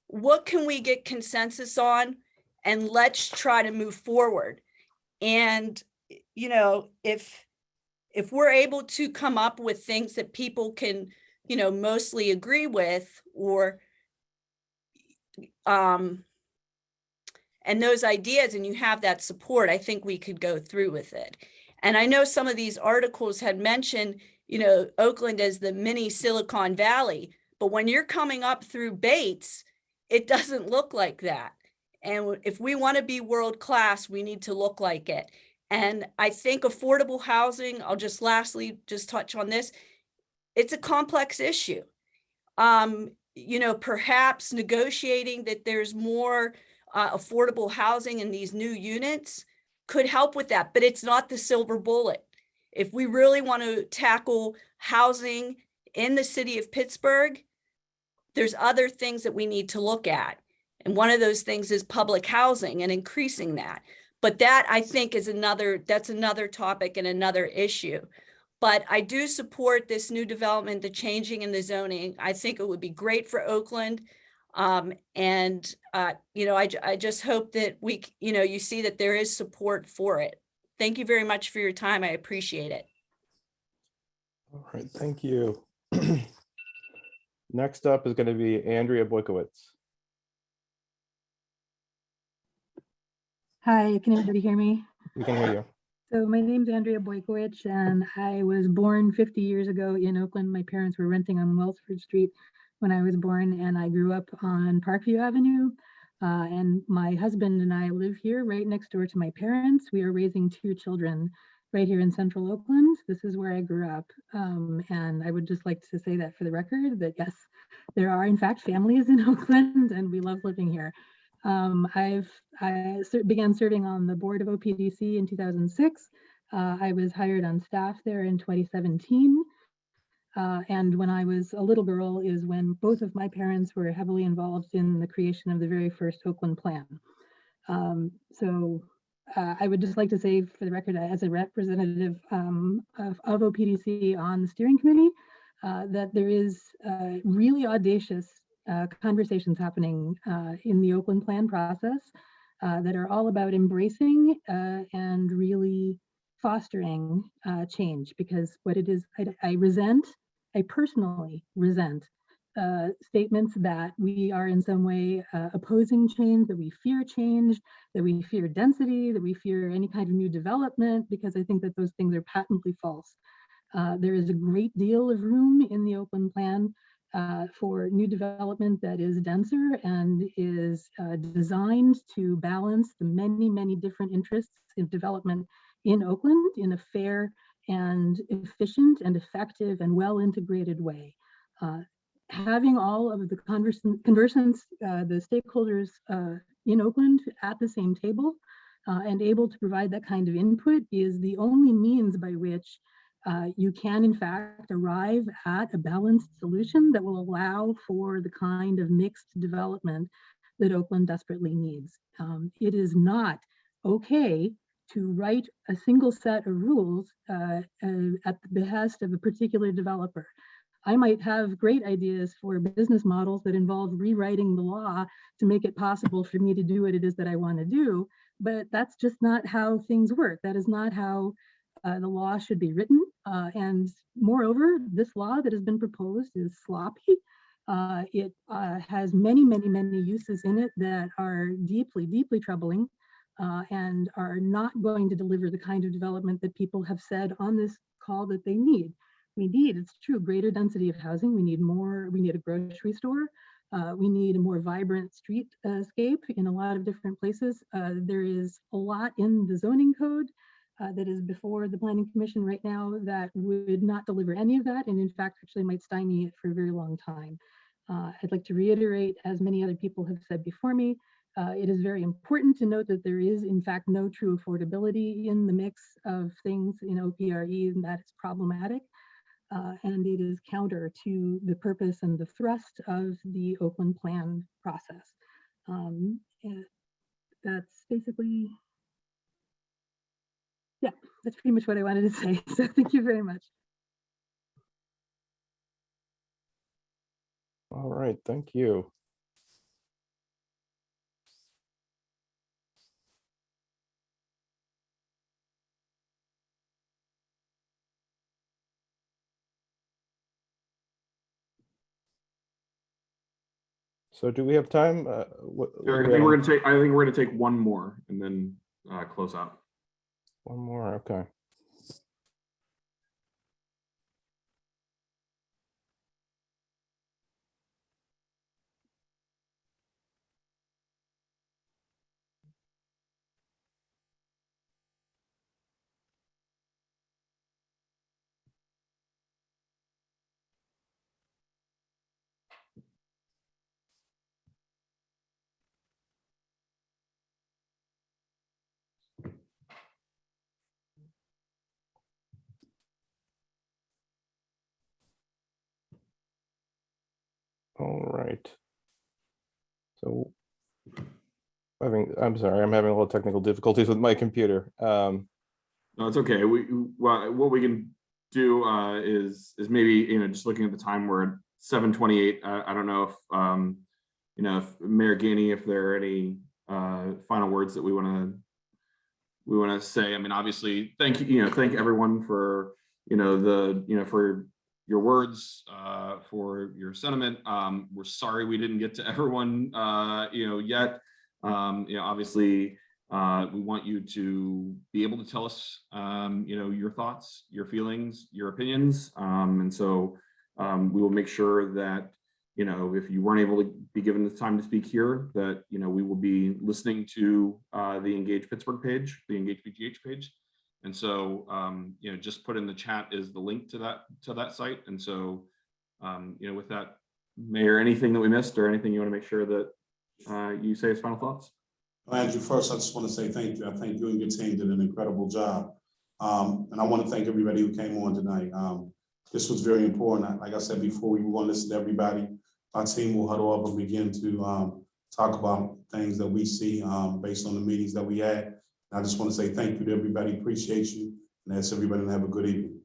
What can we get consensus on? And let's try to move forward. And, if we're able to come up with things that people can, mostly agree with, or and those ideas, and you have that support, I think we could go through with it. And I know some of these articles had mentioned, Oakland as the mini Silicon Valley, but when you're coming up through Batz, it doesn't look like that. And if we want to be world-class, we need to look like it. And I think affordable housing, I'll just lastly just touch on this, it's a complex issue. Perhaps negotiating that there's more affordable housing in these new units could help with that, but it's not the silver bullet. If we really want to tackle housing in the city of Pittsburgh, there's other things that we need to look at. And one of those things is public housing and increasing that. But that, I think, is that's another topic and another issue. But I do support this new development, the changing in the zoning. I think it would be great for Oakland. I just hope that you see that there is support for it. Thank you very much for your time. I appreciate it. All right, thank you. Next up is going to be Andrea Boykowicz. Hi, can everybody hear me? We can hear you. So my name's Andrea Boykowicz, and I was born 50 years ago in Oakland. My parents were renting on Wellsford Street when I was born, and I grew up on Parkview Avenue. And my husband and I live here right next door to my parents. We are raising 2 children right here in central Oakland. This is where I grew up. And I would just like to say that for the record, that yes, there are in fact families in Oakland, and we love living here. I began serving on the board of OPDC in 2006. I was hired on staff there in 2017. And when I was a little girl is when both of my parents were heavily involved in the creation of the very first Oakland Plan. I would just like to say for the record, as a representative of OPDC on the steering committee, that there is really audacious conversations happening in the Oakland Plan process that are all about embracing and really fostering change, because what it is, I personally resent statements that we are in some way opposing change, that we fear change, that we fear density, that we fear any kind of new development, because I think that those things are patently false. There is a great deal of room in the Oakland Plan for new development that is denser and is designed to balance the many, many different interests of development in Oakland in a fair and efficient and effective and well-integrated way. Having all of the conversants, the stakeholders in Oakland at the same table and able to provide that kind of input is the only means by which you can in fact arrive at a balanced solution that will allow for the kind of mixed development that Oakland desperately needs. It is not okay to write a single set of rules at the behest of a particular developer. I might have great ideas for business models that involve rewriting the law to make it possible for me to do what it is that I want to do, but that's just not how things work. That is not how the law should be written. And moreover, this law that has been proposed is sloppy. It has many, many, many uses in it that are deeply, deeply troubling and are not going to deliver the kind of development that people have said on this call that they need. We need, it's true, greater density of housing. We need more, we need a grocery store. We need a more vibrant streetscape in a lot of different places. There is a lot in the zoning code that is before the Planning Commission right now that would not deliver any of that, and in fact actually might stymie it for a very long time. I'd like to reiterate, as many other people have said before me, it is very important to note that there is in fact no true affordability in the mix of things in OPR-E, and that is problematic. And it is counter to the purpose and the thrust of the Oakland Plan process. That's basically, yeah, that's pretty much what I wanted to say. So thank you very much. All right, thank you. So do we have time? I think we're gonna take one more and then close out. One more, okay. All right. So I'm sorry, I'm having a little technical difficulties with my computer. No, it's okay. What we can do is maybe, just looking at the time, we're at 7:28. I don't know if if Mayor Gainey, if there are any final words that we want to say. I mean, obviously, thank everyone for for your words, for your sentiment. We're sorry we didn't get to everyone yet. Obviously, we want you to be able to tell us your thoughts, your feelings, your opinions, and so we will make sure that if you weren't able to be given the time to speak here, that we will be listening to the Engage Pittsburgh page, the Engage PGH page. And so, just put in the chat is the link to that site. And so, with that, Mayor, anything that we missed or anything you want to make sure that you say as final thoughts? Andrew, first, I just want to say thank you. I think you and your team did an incredible job. And I want to thank everybody who came on tonight. This was very important. Like I said before, we want to listen to everybody. Our team will huddle up and begin to talk about things that we see based on the meetings that we had. I just want to say thank you to everybody. Appreciate you. And ask everybody to have a good evening.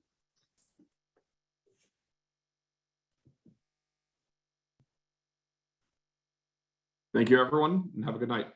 Thank you, everyone, and have a good night.